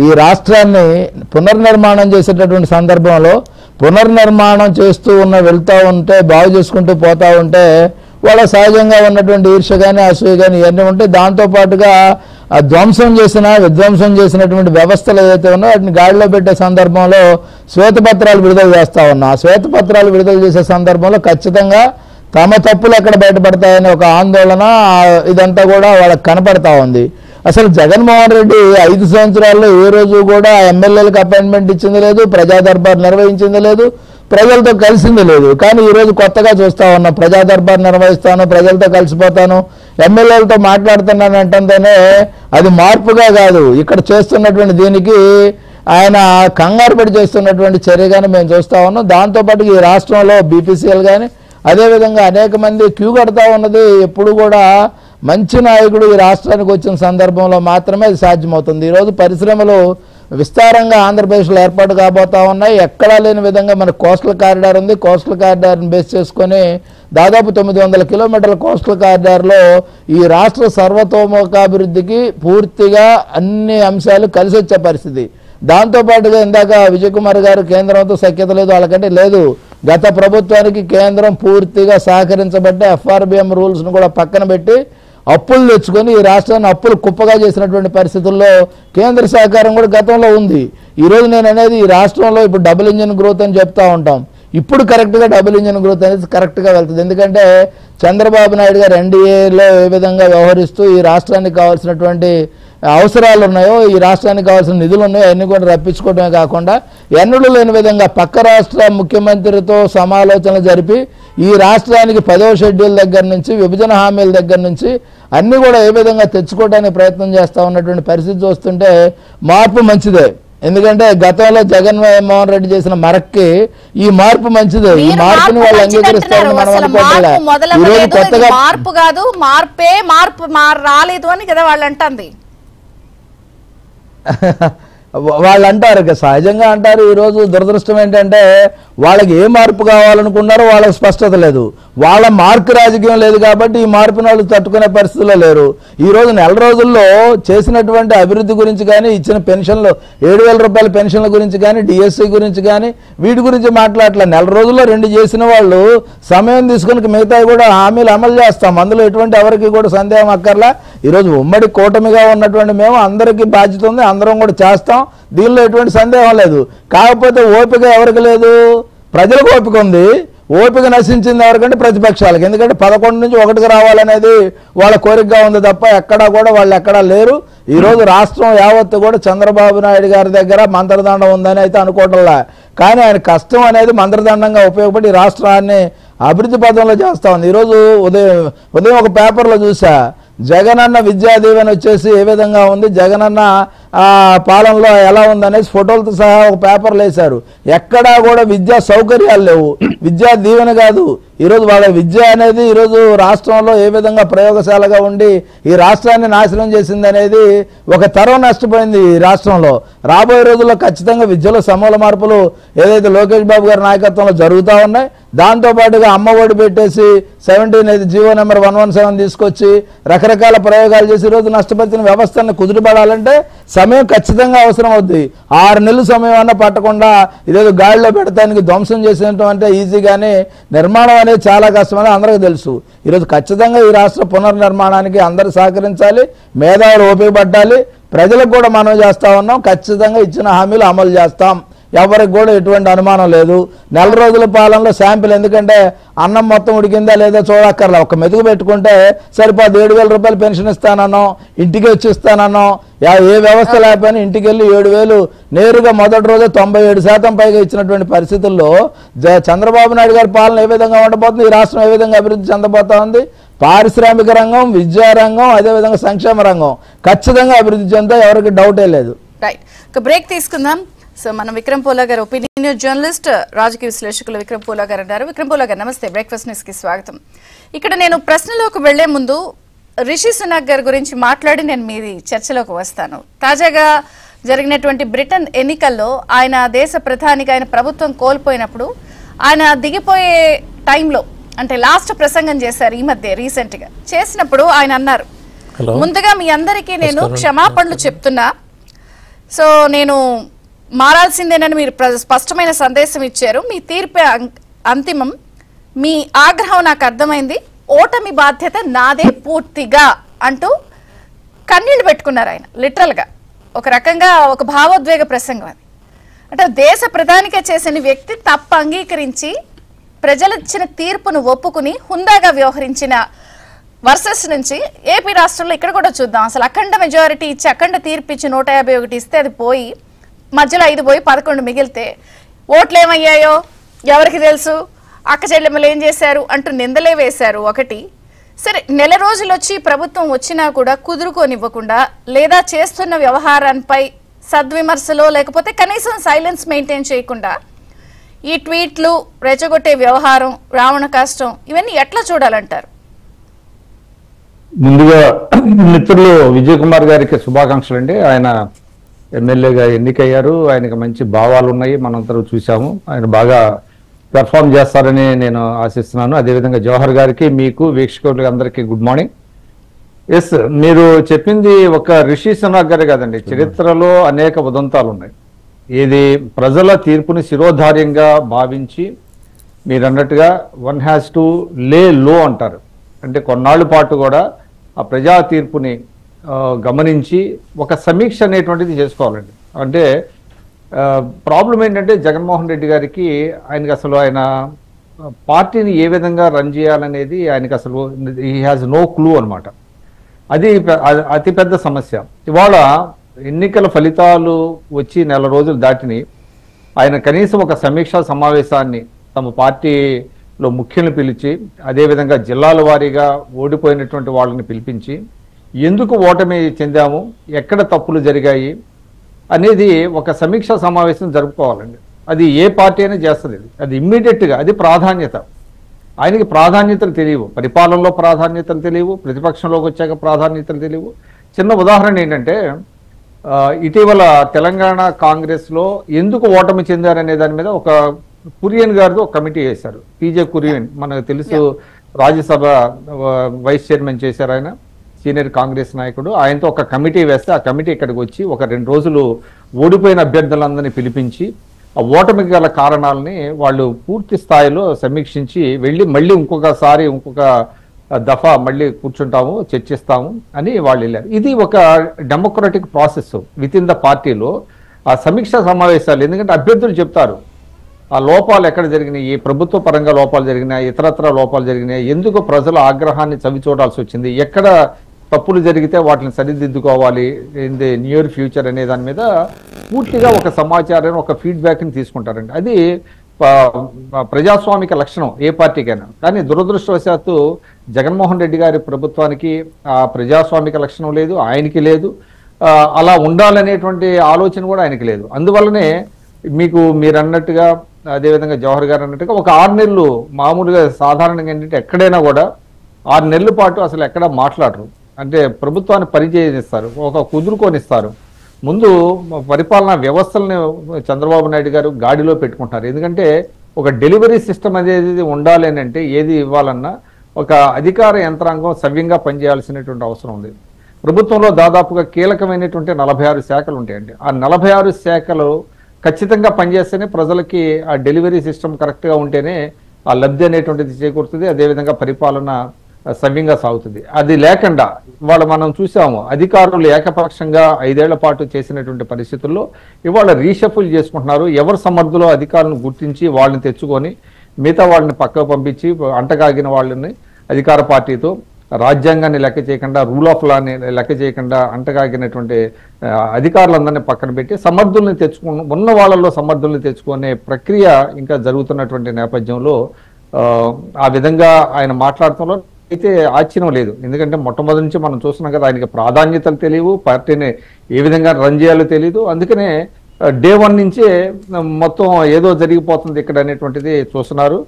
ఈ రాష్ట్రాన్ని పునర్నిర్మాణం చేసేటటువంటి సందర్భంలో పునర్నిర్మాణం చేస్తూ వెళ్తూ ఉంటే, బాగు చేసుకుంటూ పోతూ ఉంటే వాళ్ళ సహజంగా ఉన్నటువంటి ఈర్ష్య కానీ అసూయ కానీ ఇవన్నీ ఉంటే, దాంతోపాటుగా విధ్వంసం చేసినటువంటి వ్యవస్థలు ఏదైతే ఉన్నాయో వాటిని గాడిలో పెట్టే సందర్భంలో శ్వేతపత్రాలు విడుదల చేస్తూ ఉన్నా. ఆ శ్వేతపత్రాలు విడుదల చేసే సందర్భంలో ఖచ్చితంగా తమ తప్పులు ఎక్కడ బయటపడతాయనే ఒక ఆందోళన ఇదంతా కూడా వాళ్ళకి కనపడతా ఉంది. అసలు జగన్మోహన్ రెడ్డి 5 సంవత్సరాల్లో ఏ రోజు కూడా ఎమ్మెల్యేలకు అపాయింట్మెంట్ ఇచ్చింది లేదు, ప్రజా దర్బార్ నిర్వహించింది లేదు, ప్రజలతో కలిసింది లేదు. కానీ ఈరోజు కొత్తగా చూస్తా ఉన్నాం, ప్రజా దర్బార్ నిర్వహిస్తాను, ప్రజలతో కలిసిపోతాను, ఎమ్మెల్యేలతో మాట్లాడుతున్నాను అంటేనే అది మార్పుగా కాదు, ఇక్కడ చేస్తున్నటువంటి దీనికి ఆయన కంగారు పడి చేస్తున్నటువంటి చర్యగానే మేము చూస్తా ఉన్నాం. దాంతోపాటు ఈ రాష్ట్రంలో బీపీసీఎల్ కానీ అదేవిధంగా అనేక మంది క్యూ కడతా ఉన్నది ఎప్పుడు కూడా మంచి నాయకుడు ఈ రాష్ట్రానికి వచ్చిన సందర్భంలో మాత్రమే అది సాధ్యమవుతుంది. ఈరోజు పరిశ్రమలు విస్తారంగా ఆంధ్రప్రదేశ్లో ఏర్పాటు కాబోతా ఉన్నాయి. ఎక్కడా లేని విధంగా మన కోస్టల్ కారిడార్ ఉంది. కోస్టల్ కారిడార్ని బేస్ చేసుకొని దాదాపు 900 కిలోమీటర్ల కోస్టల్ కారిడార్లో ఈ రాష్ట్ర సర్వతోముఖాభివృద్ధికి పూర్తిగా అన్ని అంశాలు కలిసి వచ్చే పరిస్థితి. దాంతోపాటుగా ఇందాక విజయ్ కుమార్ గారు కేంద్రంతో సఖ్యత లేదు, వాళ్ళకంటే లేదు, గత ప్రభుత్వానికి కేంద్రం పూర్తిగా సహకరించబట్టే ఎఫ్ఆర్బిఎం రూల్స్ను కూడా పక్కన పెట్టి అప్పులు తెచ్చుకొని ఈ రాష్ట్రాన్ని అప్పులు కుప్పగా చేసినటువంటి పరిస్థితుల్లో కేంద్ర సహకారం కూడా గతంలో ఉంది. ఈరోజు నేను అనేది ఈ రాష్ట్రంలో ఇప్పుడు డబుల్ ఇంజిన్ గ్రోత్ అని చెప్తా ఉంటాం. ఇప్పుడు కరెక్ట్గా డబుల్ ఇంజిన్ గ్రోత్ అనేది కరెక్ట్గా వెళ్తుంది. ఎందుకంటే చంద్రబాబు నాయుడు గారు ఎన్డీఏలో ఏ విధంగా వ్యవహరిస్తూ ఈ రాష్ట్రానికి కావాల్సినటువంటి అవసరాలు ఉన్నాయో, ఈ రాష్ట్రానికి కావాల్సిన నిధులు ఉన్నాయో అన్నీ కూడా రప్పించుకోవడమే కాకుండా ఎన్నడూ లేని విధంగా పక్క రాష్ట్ర ముఖ్యమంత్రితో సమాలోచనలు జరిపి ఈ రాష్ట్రానికి 10వ షెడ్యూల్ దగ్గర నుంచి విభజన హామీల దగ్గర నుంచి అన్నీ కూడా ఏ విధంగా తెచ్చుకోవడానికి ప్రయత్నం చేస్తూ ఉన్నటువంటి పరిస్థితి చూస్తుంటే మార్పు మంచిదే. ఎందుకంటే గతంలో జగన్మోహన్ రెడ్డి చేసిన మరక్కి ఈ మార్పు మంచిదే. ఈ మార్పుని వాళ్ళు అంగీకరిస్తారని మనం అనుకోవట్లే. ఈరోజు కొత్తగా మార్పు కాదు, మార్పు రాలేదు అని కదా వాళ్ళు అంటుంది. వాళ్ళు అంటారు, సహజంగా అంటారు. ఈరోజు దురదృష్టం ఏంటంటే వాళ్ళకి ఏ మార్పు కావాలనుకున్నారో వాళ్ళకి స్పష్టత లేదు, వాళ్ళ మార్పు రాజకీయం లేదు కాబట్టి ఈ మార్పుని వాళ్ళు తట్టుకునే పరిస్థితుల్లో లేరు. ఈరోజు నెల రోజుల్లో చేసినటువంటి అభివృద్ధి గురించి కానీ, ఇచ్చిన పెన్షన్లు 7,000 రూపాయల పెన్షన్ల గురించి కానీ, డిఎస్సీ గురించి కానీ వీటి గురించి మాట్లాడలే. నెల రోజుల్లో 2 చేసిన వాళ్ళు సమయం తీసుకుని మిగతాయి కూడా హామీలు అమలు చేస్తాం, అందులో ఎటువంటి ఎవరికి కూడా సందేహం అక్కర్లా. ఈరోజు ఉమ్మడి కూటమిగా ఉన్నటువంటి మేము అందరికీ బాధ్యత ఉంది, అందరం కూడా చేస్తాం, దీనిలో ఎటువంటి సందేహం లేదు. కాకపోతే ఓపిక ఎవరికి లేదు, ప్రజలకు ఓపిక ఉంది. ఓపిక నశించింది ఎవరికంటే ప్రతిపక్షాలకు. ఎందుకంటే 11 నుంచి 1కి రావాలనేది వాళ్ళ కోరికగా ఉంది తప్ప ఎక్కడా కూడా వాళ్ళు ఎక్కడా లేరు. ఈరోజు రాష్ట్రం యావత్తు కూడా చంద్రబాబు నాయుడు గారి దగ్గర మంత్రదండం ఉందని అయితే అనుకోవటంలా, కానీ ఆయన కష్టం అనేది మంత్రదండంగా ఉపయోగపడి రాష్ట్రాన్ని అభివృద్ధి పథంలో చేస్తా ఉంది. ఈరోజు ఉదయం ఒక పేపర్లో చూసా, జగనన్న విద్యా దీవెన వచ్చేసి ఏ విధంగా ఉంది, జగనన్న పాలనలో ఎలా ఉందనేసి ఫోటోలతో సహా ఒక పేపర్లు వేశారు. ఎక్కడా కూడా విద్యా సౌకర్యాలు లేవు, విద్యా దీవెన కాదు. ఈరోజు వాళ్ళ విద్య అనేది ఈరోజు రాష్ట్రంలో ఏ విధంగా ప్రయోగశాలగా ఉండి ఈ రాష్ట్రాన్ని నాశనం చేసింది అనేది ఒక తరం నష్టపోయింది ఈ రాష్ట్రంలో. రాబోయే రోజుల్లో ఖచ్చితంగా విద్యలో సమూల మార్పులు ఏదైతే లోకేష్ బాబు గారి నాయకత్వంలో జరుగుతూ ఉన్నాయి, దాంతోపాటుగా అమ్మ ఒడి పెట్టేసి 17 జీవో నెంబర్ 117 తీసుకొచ్చి రకరకాల ప్రయోగాలు చేసి ఈరోజు నష్టపరిచిన వ్యవస్థను కుదురుపడాలంటే సమయం ఖచ్చితంగా అవసరం అవుద్ది. 6 నెలల సమయం అన్నా పట్టకుండా ఇదేదో గాడిలో పెడతానికి ధ్వంసం చేసినట్టు అంటే ఈజీగానే నిర్మాణం అనేది చాలా కష్టమని అందరికీ తెలుసు. ఈరోజు ఖచ్చితంగా ఈ రాష్ట్ర పునర్నిర్మాణానికి అందరూ సహకరించాలి, మేధావులు ఓపిక పట్టాలి. ప్రజలకు కూడా మనం చేస్తా ఉన్నాం, ఖచ్చితంగా ఇచ్చిన హామీలు అమలు చేస్తాం, ఎవరికి కూడా ఎటువంటి అనుమానం లేదు. నెల రోజుల పాలనలో శాంపిల్, ఎందుకంటే అన్నం మొత్తం ఉడికిందా లేదా చూడక్కర్లా, ఒక మెతుకు పెట్టుకుంటే సరిపోదు. 7,000 రూపాయలు పెన్షన్ ఇస్తానన్నాం, ఇంటికి వచ్చి ఇస్తానన్నాం, ఏ వ్యవస్థ లేకపోయినా ఇంటికి వెళ్ళి 7,000 నేరుగా మొదటి రోజే 97% పైగా ఇచ్చినటువంటి పరిస్థితుల్లో చంద్రబాబు నాయుడు గారి పాలన ఏ విధంగా ఉండబోతుంది, ఈ రాష్ట్రం ఏ విధంగా అభివృద్ధి చెందబోతా ఉంది, పారిశ్రామిక రంగం, విద్యారంగం, అదేవిధంగా సంక్షేమ రంగం ఖచ్చితంగా అభివృద్ధి చెందుతా, ఎవరికి డౌటే లేదు. రైట్, ఒక బ్రేక్ తీసుకుందాం. సో మనం విక్రమ్ పోలా గారు, ఒపీనియన్ జర్నలిస్ట్, రాజకీయ విశ్లేషకులు విక్రమ్ పోలా గారు అన్నారు. విక్రమ్ పోలా గారు నమస్తే, బ్రేక్ఫాస్ట్ న్యూస్ కి స్వాగతం. ఇక్కడ నేను ప్రశ్నలోకి వెళ్లే ముందు రిషి సునాక్ గారి గురించి మాట్లాడి నేను మీది చర్చలోకి వస్తాను. తాజాగా జరిగినటువంటి బ్రిటన్ ఎన్నికల్లో ఆయన దేశ ప్రధానిగా ఆయన ప్రభుత్వం కోల్పోయినప్పుడు ఆయన దిగిపోయే టైంలో అంటే లాస్ట్ ప్రసంగం చేశారు ఈ మధ్య రీసెంట్ గా. చేసినప్పుడు ఆయన అన్నారు, ముందుగా మీ అందరికీ నేను క్షమాపణలు చెప్తున్నా, సో నేను మారాల్సిందేనని మీరు స్పష్టమైన సందేశం ఇచ్చారు. మీ తీర్పే అంతిమం, మీ ఆగ్రహం నాకు అర్థమైంది, ఓటమి బాధ్యత నాదే పూర్తిగా అంటూ కన్నీళ్లు పెట్టుకున్నారు ఆయన. లిటరల్ గా ఒక రకంగా ఒక భావోద్వేగ ప్రసంగం అది. అంటే దేశ ప్రధానిగా చేసిన వ్యక్తి తప్పు అంగీకరించి ప్రజలు ఇచ్చిన తీర్పును ఒప్పుకుని హుందాగా వ్యవహరించిన వర్సెస్ నుంచి ఏపీ రాష్ట్రంలో ఇక్కడ కూడా చూద్దాం. అసలు అఖండ మెజారిటీ ఇచ్చి అఖండ తీర్పు ఇచ్చి 151 ఇస్తే అది పోయి మధ్యలో 5 పోయి 11 మిగిలితే ఓట్లు ఏమయ్యాయో ఎవరికి తెలుసు, అక్క చెల్లెమ్మలు ఏం చేశారు అంటూ నిందలే వేశారు. ఒకటి సరే, నెల రోజులు వచ్చి ప్రభుత్వం వచ్చినా కూడా కుదురుకోనివ్వకుండా లేదా చేస్తున్న వ్యవహారాలపై సద్విమర్శలో లేకపోతే కనీసం సైలెన్స్ మెయింటైన్ చేయకుండా ఈ ట్వీట్లు, రెచ్చగొట్టే వ్యవహారం, రావణ కష్టం, ఇవన్నీ ఎట్లా చూడాలంటారు? ముందుగా మిత్రులు విజయ్ కుమార్ గారికి శుభాకాంక్షలు అండి. ఆయన ఎమ్మెల్యేగా ఎన్నికయ్యారు, ఆయనకి మంచి భావాలు ఉన్నాయి, మనందరూ చూసాము. ఆయన బాగా పెర్ఫామ్ చేస్తారని నేను ఆశిస్తున్నాను. అదేవిధంగా జవహర్ గారికి, మీకు, వీక్షకులకి అందరికీ గుడ్ మార్నింగ్. ఎస్, మీరు చెప్పింది ఒక రిషి సునాక్ గారే కాదండి, చరిత్రలో అనేక ఉదంతాలు ఉన్నాయి. ఇది ప్రజల తీర్పుని శిరోధార్యంగా భావించి మీరు అన్నట్టుగా వన్ హ్యాస్ టు లే లో అంటారు. అంటే కొన్నాళ్ళ పాటు కూడా ఆ ప్రజా తీర్పుని గమనించి ఒక సమీక్ష అనేటువంటిది చేసుకోవాలండి. అంటే ప్రాబ్లం ఏంటంటే జగన్మోహన్ రెడ్డి గారికి ఆయనకి అసలు ఆయన పార్టీని ఏ విధంగా రన్ చేయాలనేది ఆయనకి అసలు హీ హ్యాస్ నో క్లూ అనమాట. అది అతిపెద్ద సమస్య. ఇవాళ ఎన్నికల ఫలితాలు వచ్చి నెల రోజులు దాటిని ఆయన కనీసం ఒక సమీక్షా సమావేశాన్ని తమ పార్టీలో ముఖ్యులను పిలిచి, అదేవిధంగా జిల్లాల వారీగా ఓడిపోయినటువంటి వాళ్ళని పిలిపించి ఎందుకు ఓటమి చెందాము, ఎక్కడ తప్పులు జరిగాయి అనేది ఒక సమీక్షా సమావేశం జరుపుకోవాలండి. అది ఏ పార్టీ అయినా చేస్తుంది. అది ఇమ్మీడియట్గా, అది ప్రాధాన్యత. ఆయనకి ప్రాధాన్యతలు తెలియవు, పరిపాలనలో ప్రాధాన్యతలు తెలియవు, ప్రతిపక్షంలోకి వచ్చాక ప్రాధాన్యతలు తెలియవు. చిన్న ఉదాహరణ ఏంటంటే, ఇటీవల తెలంగాణ కాంగ్రెస్లో ఎందుకు ఓటమి చెందారనే దాని మీద ఒక కురియన్ గారితో ఒక కమిటీ వేశారు. పీజే కురియన్ మనకు తెలుసు, రాజ్యసభ వైస్ చైర్మన్ చేశారు ఆయన, సీనియర్ కాంగ్రెస్ నాయకుడు. ఆయనతో ఒక కమిటీ వేస్తే ఆ కమిటీ ఇక్కడికి వచ్చి ఒక 2 రోజులు ఓడిపోయిన అభ్యర్థులందరినీ పిలిపించి ఆ ఓటమికి గల కారణాలని వాళ్ళు పూర్తి స్థాయిలో సమీక్షించి వెళ్ళి మళ్ళీ ఇంకొక దఫా మళ్ళీ కూర్చుంటాము, చర్చిస్తాము అని వాళ్ళు వెళ్ళారు. ఇది ఒక democratic process with in the పార్టీలో ఆ సమీక్షా సమావేశాలు. ఎందుకంటే అభ్యర్థులు చెప్తారు ఆ లోపాలు ఎక్కడ జరిగినాయి, ఏ ప్రభుత్వ పరంగా లోపాలు జరిగినాయి, ఇతరత్ర లోపాలు జరిగినాయి, ఎందుకు ప్రజల ఆగ్రహాన్ని చవి చూడాల్సి వచ్చింది, ఎక్కడ తప్పులు జరిగితే వాటిని సరిదిద్దుకోవాలి ఇన్ ది నియర్ ఫ్యూచర్ అనే దాని మీద పూర్తిగా ఒక సమాచారం, ఒక ఫీడ్బ్యాక్ని తీసుకుంటారండి. అది ప్రజాస్వామిక లక్షణం ఏ పార్టీకైనా. కానీ దురదృష్టవశాత్తు జగన్మోహన్ రెడ్డి గారి ప్రభుత్వానికి ఆ ప్రజాస్వామిక లక్షణం లేదు, ఆయనకి లేదు, అలా ఉండాలనేటువంటి ఆలోచన కూడా ఆయనకి లేదు. అందువల్లనే మీరు అన్నట్టుగా, అదేవిధంగా జవహర్ గారు అన్నట్టుగా ఒక 6 నెలలు మామూలుగా సాధారణంగా ఏంటంటే ఎక్కడైనా కూడా 6 నెలల పాటు అసలు ఎక్కడ మాట్లాడరు. అంటే ప్రభుత్వాన్ని పనిచేయనిస్తారు, ఒక కుదురుకొనిస్తారు. ముందు పరిపాలనా వ్యవస్థలని చంద్రబాబు నాయుడు గారు గాడిలో పెట్టుకుంటారు. ఎందుకంటే ఒక డెలివరీ సిస్టమ్ అనేది ఉండాలి అని అంటే ఏది ఇవ్వాలన్నా ఒక అధికార యంత్రాంగం సవ్యంగా పనిచేయాల్సినటువంటి అవసరం ఉంది. ప్రభుత్వంలో దాదాపుగా కీలకమైనటువంటి 46 శాఖలు ఉంటాయండి. ఆ 46 శాఖలు ఖచ్చితంగా పనిచేస్తేనే ప్రజలకి ఆ డెలివరీ సిస్టమ్ కరెక్ట్గా ఉంటేనే ఆ లబ్ధి అనేటువంటిది చేకూరుతుంది, అదేవిధంగా పరిపాలన సవ్యంగా సాగుతుంది. అది లేకుండా ఇవాళ మనం చూసాము, అధికారులు ఏకపక్షంగా 5 ఏళ్ల పాటు చేసినటువంటి పరిస్థితుల్లో ఇవాళ రీషఫుల్ చేసుకుంటున్నారు. ఎవరు సమర్థులో అధికారులను గుర్తించి వాళ్ళని తెచ్చుకొని మిగతా వాళ్ళని పక్కకు పంపించి అంటగాగిన వాళ్ళని అధికార పార్టీతో రాజ్యాంగాన్ని లెక్క చేయకుండా, రూల్ ఆఫ్ లాని లెక్క చేయకుండా అంటగాగినటువంటి అధికారులందరినీ పక్కన పెట్టి సమర్థుల్ని ఉన్న వాళ్ళల్లో సమర్థుల్ని తెచ్చుకునే ప్రక్రియ ఇంకా జరుగుతున్నటువంటి నేపథ్యంలో ఆ విధంగా ఆయన మాట్లాడటంలో అయితే ఆశ్చర్యం లేదు. ఎందుకంటే మొట్టమొదటి నుంచి మనం చూస్తున్నాం కదా, ఆయనకి ప్రాధాన్యతలు తెలియవు, పార్టీని ఏ విధంగా రన్ చేయాలో తెలియదు. అందుకనే డే 1 నుంచే మొత్తం ఏదో జరిగిపోతుంది ఇక్కడ అనేటువంటిది చూస్తున్నారు.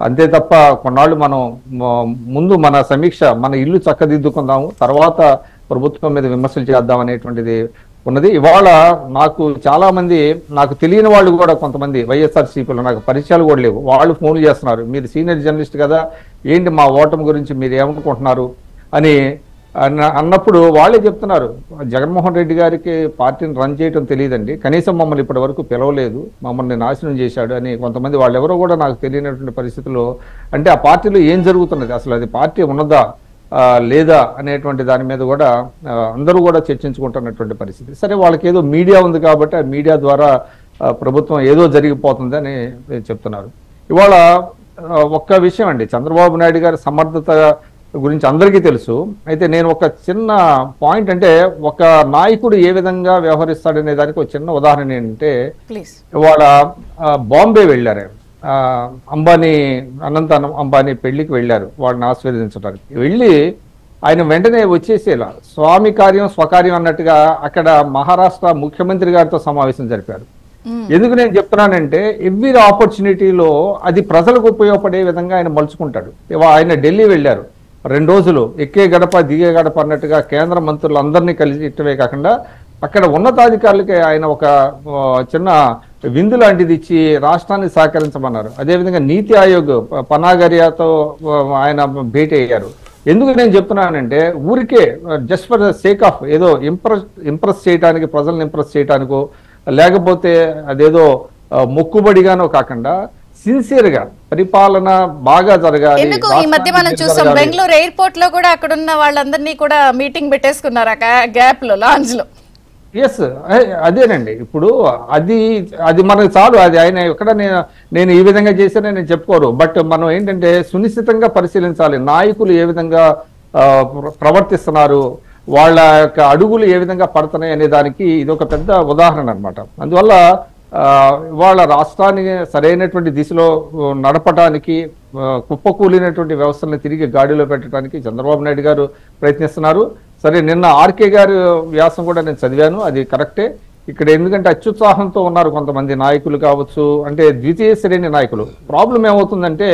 అంతే తప్ప కొన్నాళ్ళు మనం ముందు మన సమీక్ష, మన ఇల్లు చక్కదిద్దుకుందాము, తర్వాత ప్రభుత్వం మీద విమర్శలు చేద్దాం అనేటువంటిది ఉన్నది. ఇవాళ నాకు చాలా మంది, నాకు తెలియని వాళ్ళు కూడా కొంతమంది వైఎస్ఆర్సీపీలో నాకు పరిచయాలు కూడా లేవు, వాళ్ళు ఫోన్లు చేస్తున్నారు. మీరు సీనియర్ జర్నలిస్ట్ కదా, ఏంటి మా ఓటమి గురించి మీరు ఏమనుకుంటున్నారు అని అన్నప్పుడు వాళ్ళే చెప్తున్నారు, జగన్మోహన్ రెడ్డి గారికి పార్టీని రన్ చేయడం తెలియదండి, కనీసం మమ్మల్ని ఇప్పటి వరకు పిలవలేదు, మమ్మల్ని నాశనం చేశాడు అని కొంతమంది, వాళ్ళు ఎవరో కూడా నాకు తెలియనటువంటి పరిస్థితుల్లో. అంటే ఆ పార్టీలో ఏం జరుగుతున్నది, అసలు అది పార్టీ ఉన్నదా లేదా అనేటువంటి దాని మీద కూడా అందరూ కూడా చర్చించుకుంటున్నటువంటి పరిస్థితి. సరే, వాళ్ళకి ఏదో మీడియా ఉంది కాబట్టి ఆ మీడియా ద్వారా ప్రభుత్వం ఏదో జరిగిపోతుంది అని చెప్తున్నారు. ఇవాళ ఒక్క విషయం అండి, చంద్రబాబు నాయుడు గారి సమర్థత గురించి అందరికీ తెలుసు. అయితే నేను ఒక చిన్న పాయింట్, అంటే ఒక నాయకుడు ఏ విధంగా వ్యవహరిస్తాడనే దానికి ఒక చిన్న ఉదాహరణ ఏంటంటే, ఇవాళ బాంబే వెళ్ళారు, అంబానీ, అనంత అంబానీ పెళ్లికి వెళ్ళారు వాళ్ళని ఆశీర్వదించడానికి. వెళ్ళి ఆయన వెంటనే వచ్చేసేలా స్వామి కార్యం స్వకార్యం అన్నట్టుగా అక్కడ మహారాష్ట్ర ముఖ్యమంత్రి గారితో సమావేశం జరిపారు. ఎందుకు నేను చెప్తున్నానంటే, ఎవ్రీ ఆపర్చునిటీలో అది ప్రజలకు ఉపయోగపడే విధంగా ఆయన మలుచుకుంటాడు. ఆయన ఢిల్లీ వెళ్ళారు, 2 రోజులు ఎక్కే గడప దిగే గడప అన్నట్టుగా కేంద్ర మంత్రులు అందరినీ కలిసి ఇట్టవే కాకుండా అక్కడ ఉన్నతాధికారులకి ఆయన ఒక చిన్న విందు లాంటిది ఇచ్చి రాష్ట్రాన్ని సహకరించమన్నారు. అదేవిధంగా నీతి ఆయోగ్ పనాగరియాతో ఆయన భేటీ అయ్యారు. ఎందుకు నేను చెప్తున్నానంటే, ఊరికే just for the sake of ఏదో ఇంప్రెస్ చేయడానికి, ప్రజల్ని ఇంప్రెస్ చేయడానికో లేకపోతే అదేదో మొక్కుబడిగానో కాకుండా సిన్సియర్ గా పరిపాలన బాగా జరగాలి. ఎందుకు ఈ మధ్య మనం చూసాం బెంగళూరు ఎయిర్పోర్ట్ లో కూడా అక్కడ ఉన్న వాళ్ళందరినీ కూడా మీటింగ్ పెట్టేసుకున్నారు ఆ గ్యాప్ లో, లాంజ్ లో. ఎస్, అదేనండి. ఇప్పుడు అది మనకు చాలు. అది ఆయన ఎక్కడ నేను ఈ విధంగా చేశానని నేను చెప్పుకోరు. బట్ మనం ఏంటంటే సునిశ్చితంగా పరిశీలించాలి, నాయకులు ఏ విధంగా ప్రవర్తిస్తున్నారు, వాళ్ళ యొక్క అడుగులు ఏ విధంగా పడుతున్నాయి అనే దానికి ఇది ఒక పెద్ద ఉదాహరణ అనమాట. అందువల్ల వాళ్ళ రాష్ట్రాన్ని సరైనటువంటి దిశలో నడపడానికి, కుప్పకూలినటువంటి వ్యవస్థలను తిరిగి గాడిలో పెట్టడానికి చంద్రబాబు నాయుడు గారు ప్రయత్నిస్తున్నారు. సరే, నిన్న ఆర్కే గారు వ్యాసం కూడా నేను చదివాను, అది కరెక్టే. ఇక్కడ ఎందుకంటే అత్యుత్సాహంతో ఉన్నారు కొంతమంది నాయకులు కావచ్చు, అంటే ద్వితీయ శ్రేణి నాయకులు. ప్రాబ్లం ఏమవుతుందంటే,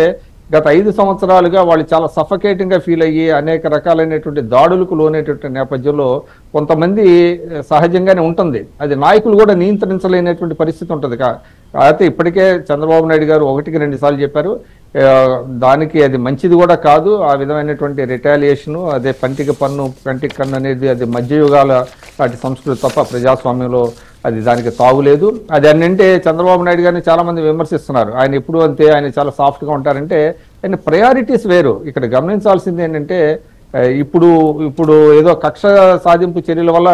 గత 5 సంవత్సరాలుగా వాళ్ళు చాలా సఫకేటింగ్ గా ఫీల్ అయ్యి అనేక రకాలైనటువంటి దాడులకు లోనేటువంటి నేపథ్యంలో కొంతమంది సహజంగానే ఉంటుంది, అది నాయకులు కూడా నియంత్రించలేనటువంటి పరిస్థితి ఉంటుంది. అయితే ఇప్పటికే చంద్రబాబు నాయుడు గారు 1-2 సార్లు చెప్పారు, దానికి అది మంచిది కూడా కాదు, ఆ విధమైనటువంటి రిటాలియేషను, అదే పంటికి పన్ను కంటికి కన్ను అనేది అది మధ్యయుగాల వాటి సంస్కృతి తప్ప ప్రజాస్వామ్యంలో అది దానికి తావులేదు. అది అంటే చంద్రబాబు నాయుడు గారిని చాలా మంది విమర్శిస్తున్నారు, ఆయన ఎప్పుడు అంతే, ఆయన చాలా సాఫ్ట్ గా ఉంటారంటే ఆయన ప్రయారిటీస్ వేరు. ఇక్కడ గమనించాల్సింది ఏంటంటే, ఇప్పుడు ఏదో కక్ష సాధింపు చర్యల వల్ల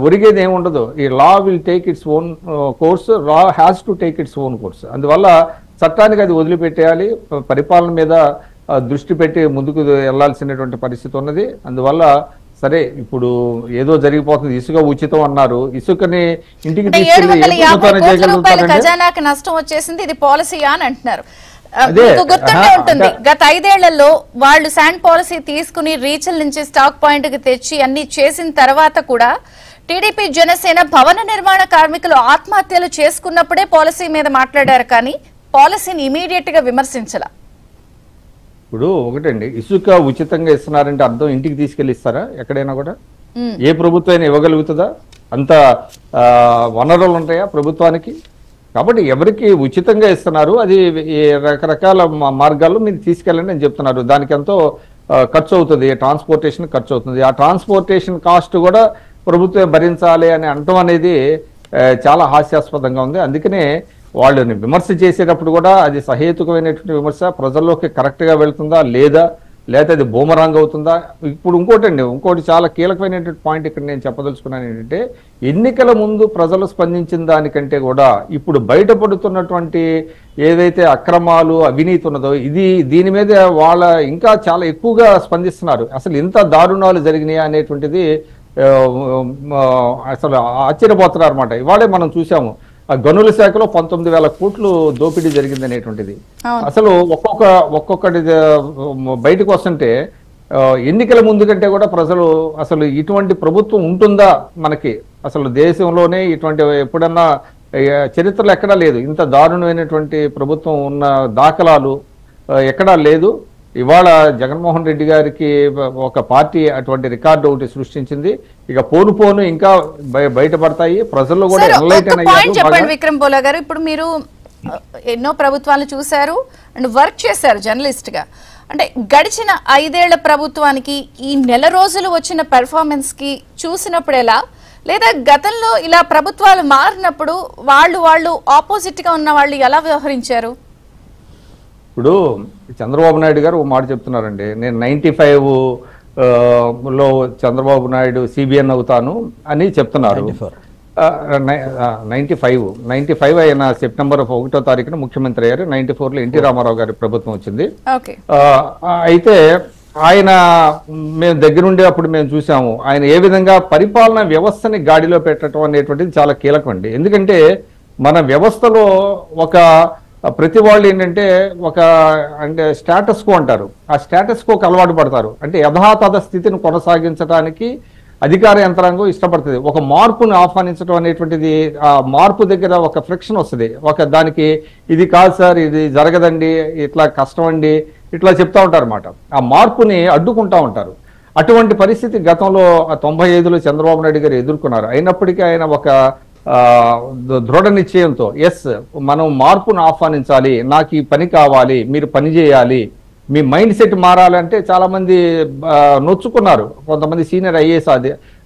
ఒరిగేది ఏముండదు. ఈ law will take its own course, law has to take its own course. అందువల్ల చట్టానికి అది వదిలిపెట్టేయాలి, పరిపాలన మీద దృష్టి పెట్టి ముందుకు వెళ్లాల్సినటువంటి పరిస్థితి ఉన్నది. అందువల్ల సరే, ఇప్పుడు ఏదో జరిగిపోతుంది, ఇసుక ఉచితం అన్నారు, ఇసుకని ఇంటికి ఖజానాకి నష్టం వచ్చేసింది, ఇది పాలసీయా అని అంటున్నారు. గుర్తుండే ఉంటుంది, గత 5 ఏళ్లలో వాళ్ళు శాండ్ పాలసీ తీసుకుని రీచల్ నుంచి స్టాక్ పాయింట్ కి తెచ్చి అన్ని చేసిన తర్వాత కూడా టీడీపీ జనసేన భవన నిర్మాణ కార్మికులు ఆత్మహత్యలు చేసుకున్నప్పుడే పాలసీ మీద మాట్లాడారు, కానీ పాలసీని ఇమీడియట్ గా విమర్శించాల. ఇప్పుడు ఒకటండి, ఇసుక ఉచితంగా ఇస్తున్నారంటే అర్థం ఇంటికి తీసుకెళ్లి ఇస్తారా? ఎక్కడైనా కూడా ఏ ప్రభుత్వం ఇవ్వగలుగుతుందా? అంత వనరులు ఉంటాయా ప్రభుత్వానికి? కాబట్టి ఎవరికి ఉచితంగా ఇస్తున్నారు, అది రకరకాల మార్గాల్లో మీరు తీసుకెళ్ళండి అని చెప్తున్నారు. దానికి ఎంతో ఖర్చు అవుతుంది, ట్రాన్స్పోర్టేషన్ ఖర్చు అవుతుంది. ఆ ట్రాన్స్పోర్టేషన్ కాస్ట్ కూడా ప్రభుత్వం భరించాలి అని అనటం అనేది చాలా హాస్యాస్పదంగా ఉంది. అందుకనే వాళ్ళని విమర్శ చేసేటప్పుడు కూడా అది సహేతుకమైనటువంటి విమర్శ ప్రజల్లోకి కరెక్ట్గా వెళ్తుందా లేదా, లేకపోతే అది బూమరాంగ్ అవుతుందా? ఇప్పుడు ఇంకోటి చాలా కీలకమైనటువంటి పాయింట్ ఇక్కడ నేను చెప్పదలుచుకున్నాను ఏంటంటే, ఎన్నికల ముందు ప్రజలు స్పందించిన దానికంటే కూడా ఇప్పుడు బయటపడుతున్నటువంటి ఏదైతే అక్రమాలు, అవినీతి ఉన్నదో దీని మీద వాళ్ళ ఇంకా చాలా ఎక్కువగా స్పందిస్తున్నారు. అసలు ఇంత దారుణాలు జరిగినాయా అనేటువంటిది అసలు ఆశ్చర్యపోతున్నారు అనమాట. ఇవాళే మనం చూసాము, గనుల శాఖలో 19,000 కోట్లు దోపిడీ జరిగింది అనేటువంటిది. అసలు ఒక్కొక్కటి బయటకు వస్తుంటే ఎన్నికల ముందు కంటే కూడా ప్రజలు అసలు ఇటువంటి ప్రభుత్వం ఉంటుందా మనకి, అసలు దేశంలోనే ఇటువంటి ఎప్పుడన్నా చరిత్రలో ఎక్కడా లేదు, ఇంత దారుణమైనటువంటి ప్రభుత్వం ఉన్న దాఖలాలు ఎక్కడా లేదు. ఇవాళ జగన్మోహన్ రెడ్డి గారికి ఒక పార్టీ అటువంటి రికార్డు ఒకటి సృష్టించింది. ఇక పోను ఇంకా బయటపడతాయి, ప్రజల్లో కూడా ఎన్లైటన్ అయ్యారు. చెప్పండి విక్రమ్ బోలా గారు, ఇప్పుడు మీరు ఎన్నో ప్రభుత్వాలు చూశారు అండ్ వర్క్ చేశారు జర్నలిస్ట్ గా, అంటే గడిచిన 5 ఏళ్ల ప్రభుత్వానికి ఈ నెల రోజులు వచ్చిన పెర్ఫార్మెన్స్ కి చూసినప్పుడు ఎలా, లేదా గతంలో ఇలా ప్రభుత్వాలు మారినప్పుడు వాళ్ళు ఆపోజిట్ గా ఉన్న వాళ్ళు ఎలా వ్యవహరించారు? ఇప్పుడు చంద్రబాబు నాయుడు గారు ఒక మాట చెప్తున్నారండి, నేను 95 లో చంద్రబాబు నాయుడు సిబిఎన్ అవుతాను అని చెప్తున్నారు. 95 అయిన సెప్టెంబర్ 1వ తారీఖున ముఖ్యమంత్రి అయ్యారు. 94లో ఎన్టీ రామారావు గారి ప్రభుత్వం వచ్చింది. అయితే ఆయన మేము దగ్గరుండే అప్పుడు మేము చూసాము ఆయన ఏ విధంగా పరిపాలన వ్యవస్థని గాడిలో పెట్టడం అనేటువంటిది చాలా కీలకం అండి. ఎందుకంటే మన వ్యవస్థలో ఒక ప్రతి వాళ్ళు ఏంటంటే ఒక అంటే స్టేటస్ కో అంటారు, ఆ స్టేటస్ కోకి అలవాటు పడతారు. అంటే యథాతథ స్థితిని కొనసాగించడానికి అధికార యంత్రాంగం ఇష్టపడుతుంది. ఒక మార్పుని ఆహ్వానించడం అనేటువంటిది ఆ మార్పు దగ్గర ఒక ఫ్రిక్షన్ వస్తుంది. దానికి ఇది కాదు సార్, ఇది జరగదండి, ఇట్లా కష్టం అండి, ఇట్లా చెప్తా ఉంటారు అన్నమాట. ఆ మార్పుని అడ్డుకుంటా ఉంటారు. అటువంటి పరిస్థితి గతంలో 95లో చంద్రబాబు నాయుడు గారు ఎదుర్కొన్నారు. అయినప్పటికీ ఆయన ఒక దృఢ నిశ్చయంతో మనం మార్పును ఆహ్వానించాలి, నాకు ఈ పని కావాలి, మీరు పని చేయాలి, మీ మైండ్ సెట్ మారాలంటే చాలా మంది నొచ్చుకున్నారు, కొంతమంది సీనియర్ ఐఏఎస్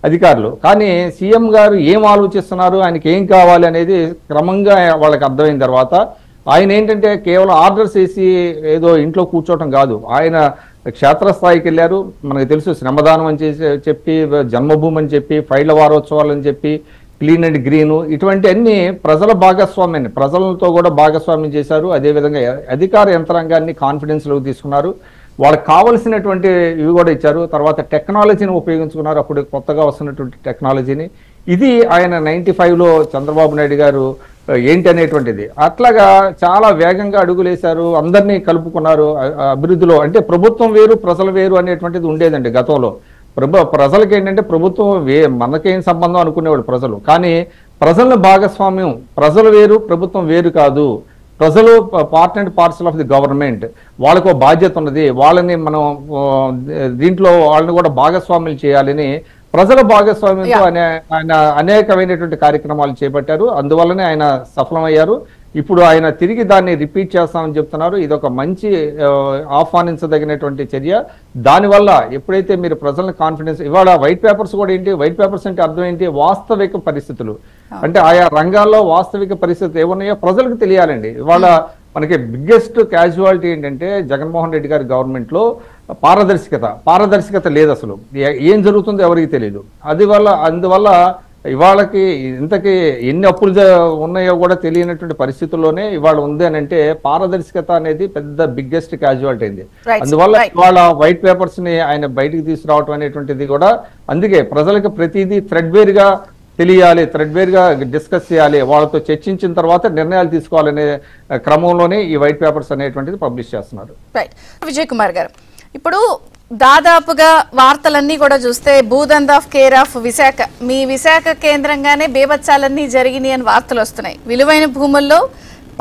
అధికారులు. కానీ సీఎం గారు ఏం ఆలోచిస్తున్నారు, ఆయనకి ఏం కావాలి అనేది క్రమంగా వాళ్ళకి అర్థమైన తర్వాత ఆయన ఏంటంటే కేవలం ఆర్డర్స్ వేసి ఏదో ఇంట్లో కూర్చోవటం కాదు, ఆయన క్షేత్రస్థాయికి వెళ్ళారు. మనకు తెలుసు శ్రమదానం అని చెప్పి, జన్మభూమి అని చెప్పి, ఫైళ్ల వారోత్సవాలు అని చెప్పి, క్లీన్ అండ్ గ్రీన్, ఇటువంటి అన్ని ప్రజల భాగస్వామ్యాన్ని ప్రజలతో కూడా భాగస్వామ్యం చేశారు. అదేవిధంగా అధికార యంత్రాంగాన్ని కాన్ఫిడెన్స్లోకి తీసుకున్నారు, వాళ్ళకి కావలసినటువంటి ఇవి కూడా ఇచ్చారు. తర్వాత టెక్నాలజీని ఉపయోగించుకున్నారు, అప్పుడు కొత్తగా వస్తున్నటువంటి టెక్నాలజీని. ఇది ఆయన 95లో చంద్రబాబు నాయుడు గారు ఏంటి అనేటువంటిది. అట్లాగా చాలా వేగంగా అడుగులేశారు, అందరినీ కలుపుకున్నారు అభివృద్ధిలో. అంటే ప్రభుత్వం వేరు ప్రజలు వేరు అనేటువంటిది ఉండేదండి గతంలో. ప్రజలకి ఏంటంటే ప్రభుత్వం మనకేం సంబంధం అనుకునేవాడు ప్రజలు, కానీ ప్రజల భాగస్వామ్యం, ప్రజలు వేరు ప్రభుత్వం వేరు కాదు, ప్రజలు part and parcel of the government, వాళ్ళకు బాధ్యత ఉన్నది, వాళ్ళని మనం దీంట్లో వాళ్ళని కూడా భాగస్వామ్యం చేయాలని ప్రజల భాగస్వామ్యంతో ఆయన అనేకమైనటువంటి కార్యక్రమాలు చేపట్టారు. అందువల్లనే ఆయన సఫలమయ్యారు. ఇప్పుడు ఆయన తిరిగి దాన్ని రిపీట్ చేస్తామని చెప్తున్నారు. ఇది ఒక మంచి ఆహ్వానించదగినటువంటి చర్య. దానివల్ల ఎప్పుడైతే మీరు ప్రజలను కాన్ఫిడెన్స్, ఇవాళ వైట్ పేపర్స్ కూడా ఏంటి, వైట్ పేపర్స్ అంటే అర్థం ఏంటి, వాస్తవిక పరిస్థితులు, అంటే ఆయా రంగాల్లో వాస్తవిక పరిస్థితులు ఏమున్నాయో ప్రజలకు తెలియాలండి. ఇవాళ మనకి బిగ్గెస్ట్ క్యాజువాలిటీ ఏంటంటే జగన్మోహన్ రెడ్డి గారి గవర్నమెంట్లో పారదర్శకత లేదు, అసలు ఏం జరుగుతుందో ఎవరికి తెలియదు. అందువల్ల ఇవాళకి ఇంతకీ ఎన్ని అప్పులు ఉన్నాయో కూడా తెలియనటువంటి పరిస్థితుల్లోనే ఇవాళ ఉంది అని అంటే పారదర్శకత అనేది పెద్ద బిగ్గెస్ట్ క్యాజువాలిటీ అయింది. అందువల్ల ఇవాళ వైట్ పేపర్స్ ని ఆయన బయటికి తీసుకురావటం అనేటువంటిది కూడా అందుకే ప్రజలకు ప్రతిదీ థ్రెడ్ గా తెలియాలి, థ్రెడ్ గా డిస్కస్ చేయాలి, వాళ్ళతో చర్చించిన తర్వాత నిర్ణయాలు తీసుకోవాలనే క్రమంలోనే ఈ వైట్ పేపర్స్ అనేటువంటిది పబ్లిష్ చేస్తున్నారు. విజయ్ కుమార్ గారు, ఇప్పుడు దాదాపుగా వార్తలన్నీ కూడా చూస్తే భూదందా ఆఫ్ కేర్ ఆఫ్ విశాఖ, మీ విశాఖ కేంద్రంగానే బేబత్సాలన్నీ జరిగినాయి అని వార్తలు వస్తున్నాయి. విలువైన భూముల్లో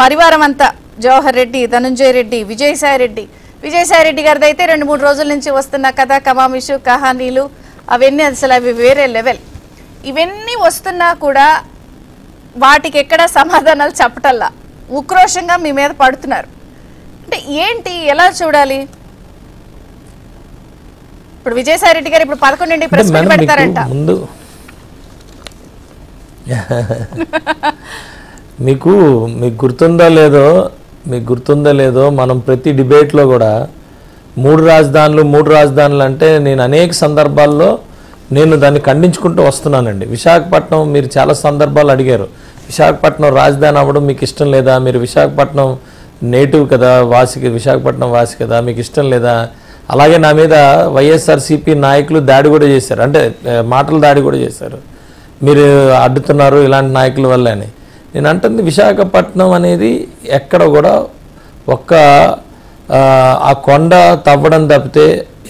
పరివారం అంతా జవహర్ రెడ్డి, ధనుంజయ రెడ్డి, విజయసాయి రెడ్డి గారిది అయితే 2-3 రోజుల నుంచి వస్తున్న కథ కమామిషు కహానీలు అవన్నీ అసలు అవి వేరే లెవెల్. ఇవన్నీ వస్తున్నా కూడా వాటికి ఎక్కడ సమాధానాలు చెప్పటల్లా ఉక్రోషంగా మీ మీద పడుతున్నారు. అంటే ఏంటి, ఎలా చూడాలి? ఇప్పుడు విజయసాయి రెడ్డి గారు ఇప్పుడు 11 ప్రెస్ మీట్ పెడతారంట. మీకు గుర్తుందో లేదో మనం ప్రతి డిబేట్లో కూడా 3 రాజధానులు అంటే నేను అనేక సందర్భాల్లో నేను దాన్ని ఖండించుకుంటూ వస్తున్నానండి. విశాఖపట్నం మీరు చాలా సందర్భాలు అడిగారు, విశాఖపట్నం రాజధాని అవ్వడం మీకు ఇష్టం లేదా, మీరు విశాఖపట్నం నేటివ్ కదా, విశాఖపట్నం వాసి కదా, మీకు ఇష్టం లేదా? అలాగే నా మీద వైఎస్ఆర్సీపీ నాయకులు దాడి కూడా చేశారు, అంటే మాటలు దాడి కూడా చేశారు, మీరు అడ్డుతున్నారు ఇలాంటి నాయకుల వల్ల అని. నేను అంటుంది విశాఖపట్నం అనేది ఎక్కడ కూడా ఒక్క ఆ కొండ తవ్వడం తప్పితే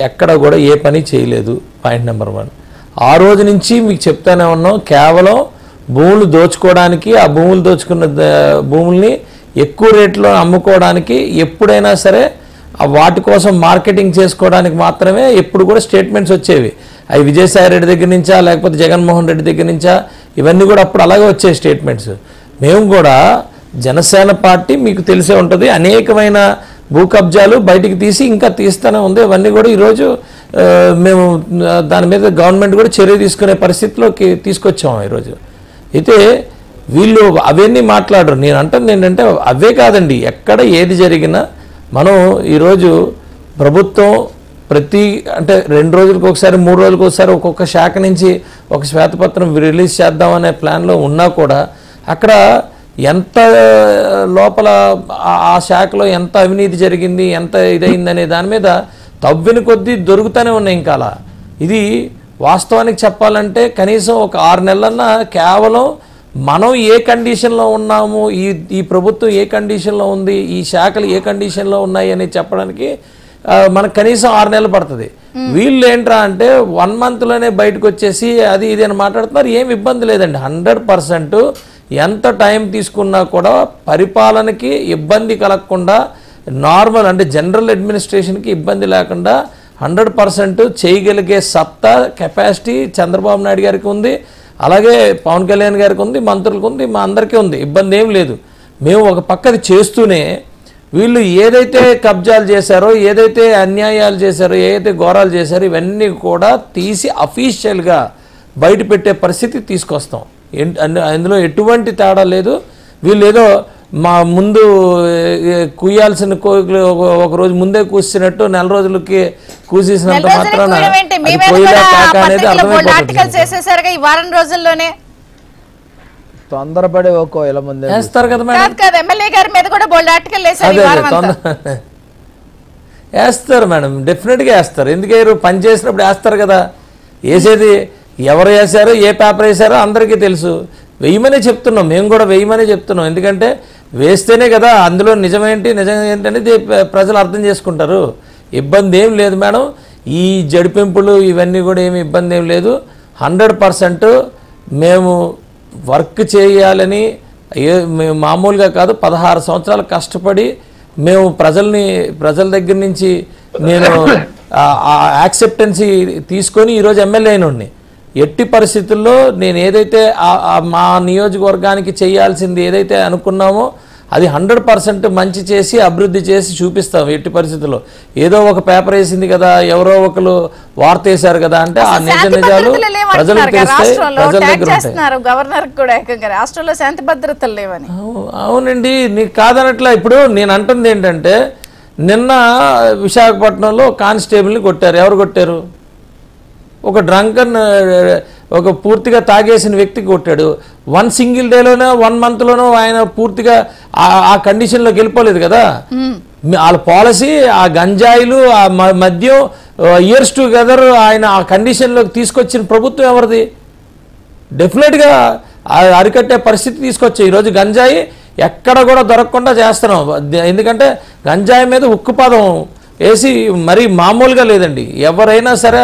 ఎక్కడ కూడా ఏ పని చేయలేదు. Point number 1. ఆ రోజు నుంచి మీకు చెప్తానే ఉన్నాం, కేవలం భూములు దోచుకోవడానికి, ఆ భూములు దోచుకున్న భూముల్ని ఎక్కువ రేట్లో అమ్ముకోవడానికి, ఎప్పుడైనా సరే వాటి కోసం మార్కెటింగ్ చేసుకోవడానికి మాత్రమే ఎప్పుడు కూడా స్టేట్మెంట్స్ వచ్చేవి. అవి విజయసాయి రెడ్డి దగ్గర నుంచా లేకపోతే జగన్మోహన్ రెడ్డి దగ్గర నుంచా, ఇవన్నీ కూడా అప్పుడు అలాగే వచ్చే స్టేట్మెంట్స్. మేము కూడా జనసేన పార్టీ మీకు తెలిసే ఉంటుంది, అనేకమైన భూ కబ్జాలు బయటికి తీసి ఇంకా తీస్తూనే ఉంది. అవన్నీ కూడా ఈరోజు మేము దాని మీద గవర్నమెంట్ కూడా చర్య తీసుకునే పరిస్థితిలోకి తీసుకొచ్చాము ఈరోజు. అయితే వీళ్ళు అవన్నీ మాట్లాడరు. నేను అంటుంది ఏంటంటే అవే కాదండి, ఎక్కడ ఏది జరిగినా మనం ఈరోజు ప్రభుత్వం అంటే 2 రోజులకు ఒకసారి 3 రోజులకు ఒకసారి ఒక్కొక్క శాఖ నుంచి ఒక శ్వేతపత్రం రిలీజ్ చేద్దామనే ప్లాన్లో ఉన్నా కూడా అక్కడ ఎంత లోపల ఆ శాఖలో ఎంత అవినీతి జరిగింది, ఎంత ఇదైందనే దాని మీద తవ్విన కొద్దీ దొరుకుతూనే ఉన్నాయి. ఇంకా అలా ఇది వాస్తవానికి చెప్పాలంటే కనీసం ఒక 6 నెలలన్నా కేవలం మనం ఏ కండిషన్లో ఉన్నాము, ఈ ప్రభుత్వం ఏ కండిషన్లో ఉంది, ఈ శాఖలు ఏ కండిషన్లో ఉన్నాయి అని చెప్పడానికి మనకు కనీసం 6 నెలలు పడుతుంది. వీళ్ళు ఏంట్రా అంటే 1 మంత్లోనే బయటకు వచ్చేసి అది ఇది అని మాట్లాడుతున్నారు. ఏం ఇబ్బంది లేదండి. 100% ఎంత టైం తీసుకున్నా కూడా పరిపాలనకి ఇబ్బంది కలగకుండా, నార్మల్ అంటే జనరల్ అడ్మినిస్ట్రేషన్కి ఇబ్బంది లేకుండా 100% చేయగలిగే సత్తా, కెపాసిటీ చంద్రబాబు నాయుడు గారికి ఉంది, అలాగే పవన్ కళ్యాణ్ గారికి ఉంది, మంత్రులకు ఉంది, మా అందరికీ ఉంది. ఇబ్బంది ఏం లేదు. మేము ఒక పక్కది చేస్తూనే వీళ్ళు ఏదైతే కబ్జాలు చేశారో, ఏదైతే అన్యాయాలు చేశారో, ఏదైతే ఘోరాలు చేశారో ఇవన్నీ కూడా తీసి అఫీషియల్గా బయట పెట్టే పరిస్థితి తీసుకొస్తాం. అందులో ఎటువంటి తేడా లేదు. వీళ్ళు ఏదో మా ముందు కూయాల్సిన కోయిలు ఒక రోజు ముందే కూసినట్టు 4 రోజులకి కూసేసినంత మాత్రాన అనేది అర్థమైపోతుంది. తొందరపడి ఒక్కో ఇలా ముందే వేస్తారు కదా మేడం, వేస్తారు మేడం, డెఫినెట్గా వేస్తారు. ఎందుకు పని చేసినప్పుడు వేస్తారు కదా. వేసేది ఎవరు వేశారో, ఏ పేపర్ వేశారో అందరికీ తెలుసు. వేయమనే చెప్తున్నాం, మేము కూడా వేయమనే చెప్తున్నాం. ఎందుకంటే వేస్తేనే కదా అందులో నిజమేంటి నిజం ఏంటనేది ప్రజలు అర్థం చేసుకుంటారు. ఇబ్బంది ఏం లేదు మేడం. ఈ జడిపెంపులు ఇవన్నీ కూడా ఏమి ఇబ్బంది ఏం లేదు. 100% మేము వర్క్ చేయాలని మేము మామూలుగా కాదు, 16 సంవత్సరాలు కష్టపడి మేము ప్రజల దగ్గర నుంచి నేను యాక్సెప్టెన్సీ తీసుకొని ఈరోజు ఎమ్మెల్యే అయినోడిని. ఎట్టి పరిస్థితుల్లో నేను ఏదైతే మా నియోజకవర్గానికి చేయాల్సింది ఏదైతే అనుకున్నామో అది 100% మంచి చేసి అభివృద్ధి చేసి చూపిస్తాం. ఎట్టి పరిస్థితుల్లో ఏదో ఒక పేపర్ వేసింది కదా, ఎవరో ఒకరు వార్త వేశారు కదా అంటే ఆ నిజాలు ప్రజలకు తెలుస్తాయి, ప్రజల దగ్గర ఉంటాయి. గవర్నర్ కూడా రాష్ట్రంలో శాంతి భద్రతలు లేవని. అవునండి, నీకు కాదనట్లా. ఇప్పుడు నేను అంటుంది ఏంటంటే నిన్న విశాఖపట్నంలో కానిస్టేబుల్ని కొట్టారు. ఎవరు కొట్టారు? ఒక డ్రంకన్, ఒక పూర్తిగా తాగేసిన వ్యక్తికి కొట్టాడు. 1 సింగిల్ డేలోనో 1 మంత్లోనో ఆయన పూర్తిగా ఆ కండిషన్లోకి వెళ్ళిపోలేదు కదా. వాళ్ళ పాలసీ ఆ గంజాయిలు, ఆ మద్యం ఇయర్స్ టుగెదర్ ఆయన ఆ కండిషన్లోకి తీసుకొచ్చిన ప్రభుత్వం ఎవరిది? డెఫినెట్గా అరికట్టే పరిస్థితి తీసుకొచ్చాయి. ఈరోజు గంజాయి ఎక్కడ కూడా దొరకకుండా చేస్తున్నాం. ఎందుకంటే గంజాయి మీద ఉక్కుపాదం వేసి మరీ మామూలుగా లేదండి. ఎవరైనా సరే,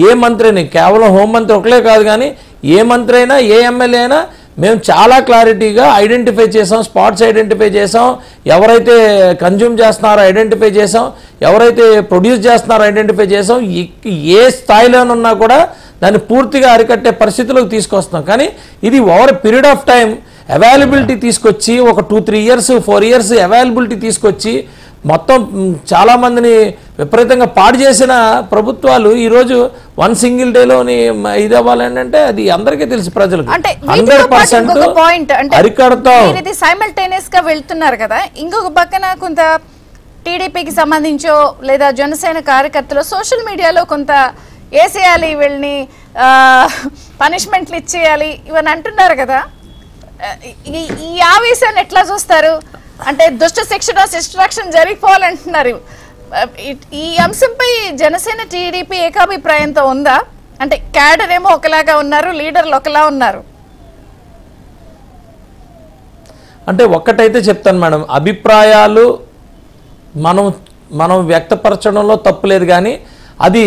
ఏ మంత్రి అయినా, కేవలం హోంమంత్రి ఒకలే కాదు కానీ ఏ మంత్రి అయినా, ఏ ఎమ్మెల్యే అయినా మేము చాలా క్లారిటీగా ఐడెంటిఫై చేసాం, స్పాట్స్ ఐడెంటిఫై చేసాం, ఎవరైతే కన్జ్యూమ్ చేస్తున్నారో ఐడెంటిఫై చేసాం, ఎవరైతే ప్రొడ్యూస్ చేస్తున్నారో ఐడెంటిఫై చేసాం. ఏ స్థాయిలోనున్నా కూడా దాన్ని పూర్తిగా అరికట్టే పరిస్థితులకు తీసుకొస్తున్నాం. కానీ ఇది over period of time availability తీసుకొచ్చి ఒక 2-3 years 4 years అవైలబిలిటీ తీసుకొచ్చి మొత్తం చాలామందిని విపరీతంగా పాడు చేసిన ప్రభుత్వాలు ఈరోజు 1 సింగిల్ డేలోని ఇది అవ్వాలంటే అది అందరికీ తెలుసు ప్రజలకు. 100% అరికడతాం. సైమల్టేనియస్ గా వెళ్తున్నారు కదా. ఇంకొక పక్కన కొంత టీడీపీకి సంబంధించో లేదా జనసేన కార్యకర్తలు సోషల్ మీడియాలో కొంత వేసేయాలి, వీళ్ళని పనిష్మెంట్లు ఇచ్చేయాలి ఇవన్నీ అంటున్నారు కదా. ఈ ఆవేశాన్ని ఎట్లా చూస్తారు? అంటే దుష్ట శిక్షణ శిష్టాక్షణ జరిగిపోవాలంటున్నారు. ఈ అంశంపై జనసేన టీడీపీ ఏకాభిప్రాయంతో ఉందా? అంటే క్యాడర్ ఏమో ఒకలాగా ఉన్నారు, లీడర్లు ఒకలా ఉన్నారు. అంటే ఒక్కటైతే చెప్తాను మేడం, అభిప్రాయాలు మనం వ్యక్తపరచడంలో తప్పులేదు. కానీ అది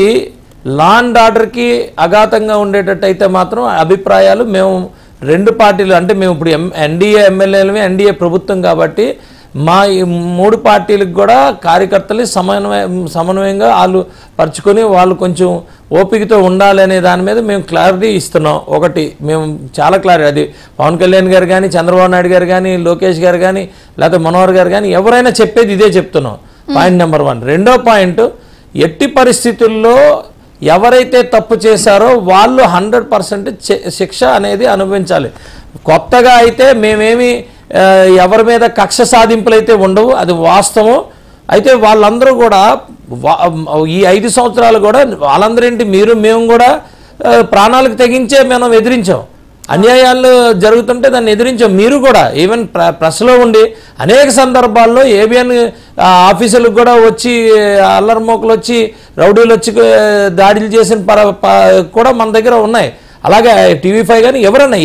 లా అండ్ ఆర్డర్కి అఘాతంగా ఉండేటట్టు అయితే మాత్రం అభిప్రాయాలు మేము రెండు పార్టీలు అంటే మేము ఇప్పుడు ఎన్డీఏ ఎమ్మెల్యేలమే ఎన్డీఏ ప్రభుత్వం కాబట్టి మా ఈ మూడు పార్టీలకు కూడా కార్యకర్తలు సమన్వయంగా వాళ్ళు పరుచుకొని వాళ్ళు కొంచెం ఓపికతో ఉండాలి అనే దాని మీద మేము క్లారిటీ ఇస్తున్నాం. ఒకటి మేము చాలా క్లారిటీ, అది పవన్ కళ్యాణ్ గారు కానీ చంద్రబాబు నాయుడు గారు కానీ లోకేష్ గారు కానీ లేకపోతే మనోహర్ గారు కానీ ఎవరైనా చెప్పేది ఇదే చెప్తున్నాం. Point number 1. రెండో పాయింట్, ఎట్టి పరిస్థితుల్లో ఎవరైతే తప్పు చేశారో వాళ్ళు 100% శిక్ష అనేది అనుభవించాలి. కొత్తగా అయితే మేమేమి ఎవరి మీద కక్ష సాధింపులు అయితే ఉండవు, అది వాస్తవం. అయితే వాళ్ళందరూ కూడా ఈ 5 సంవత్సరాలు కూడా వాళ్ళందరేంటి మేము కూడా ప్రాణాలకు తెగించే మనం ఎదిరించాం. అన్యాయాలు జరుగుతుంటే దాన్ని ఎదిరించాం. మీరు కూడా ఈవెన్ ప్రెస్లో ఉండి అనేక సందర్భాల్లో ఏబిఎన్ ఆఫీసులకు కూడా వచ్చి అల్లరిమోకలు వచ్చి రౌడీలు వచ్చి దాడులు చేసిన కూడా మన దగ్గర ఉన్నాయి. అలాగే TV5 కానీ ఎవరైనా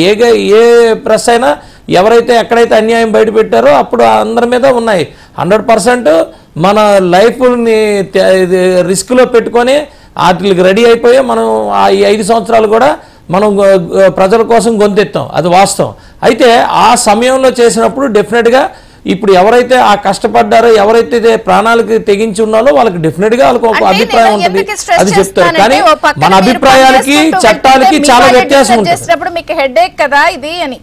ఏ ప్రెస్ అయినా ఎవరైతే ఎక్కడైతే అన్యాయం బయట పెట్టారో అప్పుడు అందరి మీద ఉన్నాయి. 100% మన లైఫ్ని రిస్క్లో పెట్టుకొని వాటికి రెడీ అయిపోయి మనం ఈ 5 సంవత్సరాలు కూడా మనం ప్రజల కోసం గొంతెత్తాం, అది వాస్తవం. అయితే ఆ సమయంలో చేసినప్పుడు డెఫినెట్గా ఇప్పుడు ఎవరైతే ఆ కష్టపడ్డారో ఎవరైతే ప్రాణాలకు తెగించి ఉన్నారో వాళ్ళకి డెఫినెట్గా వాళ్ళకి ఒక అభిప్రాయం ఉంటుంది, అది చెప్తారు. కానీ మన అభిప్రాయాలకి చట్టాలకి చాలా వ్యత్యాసం ఉంటుంది.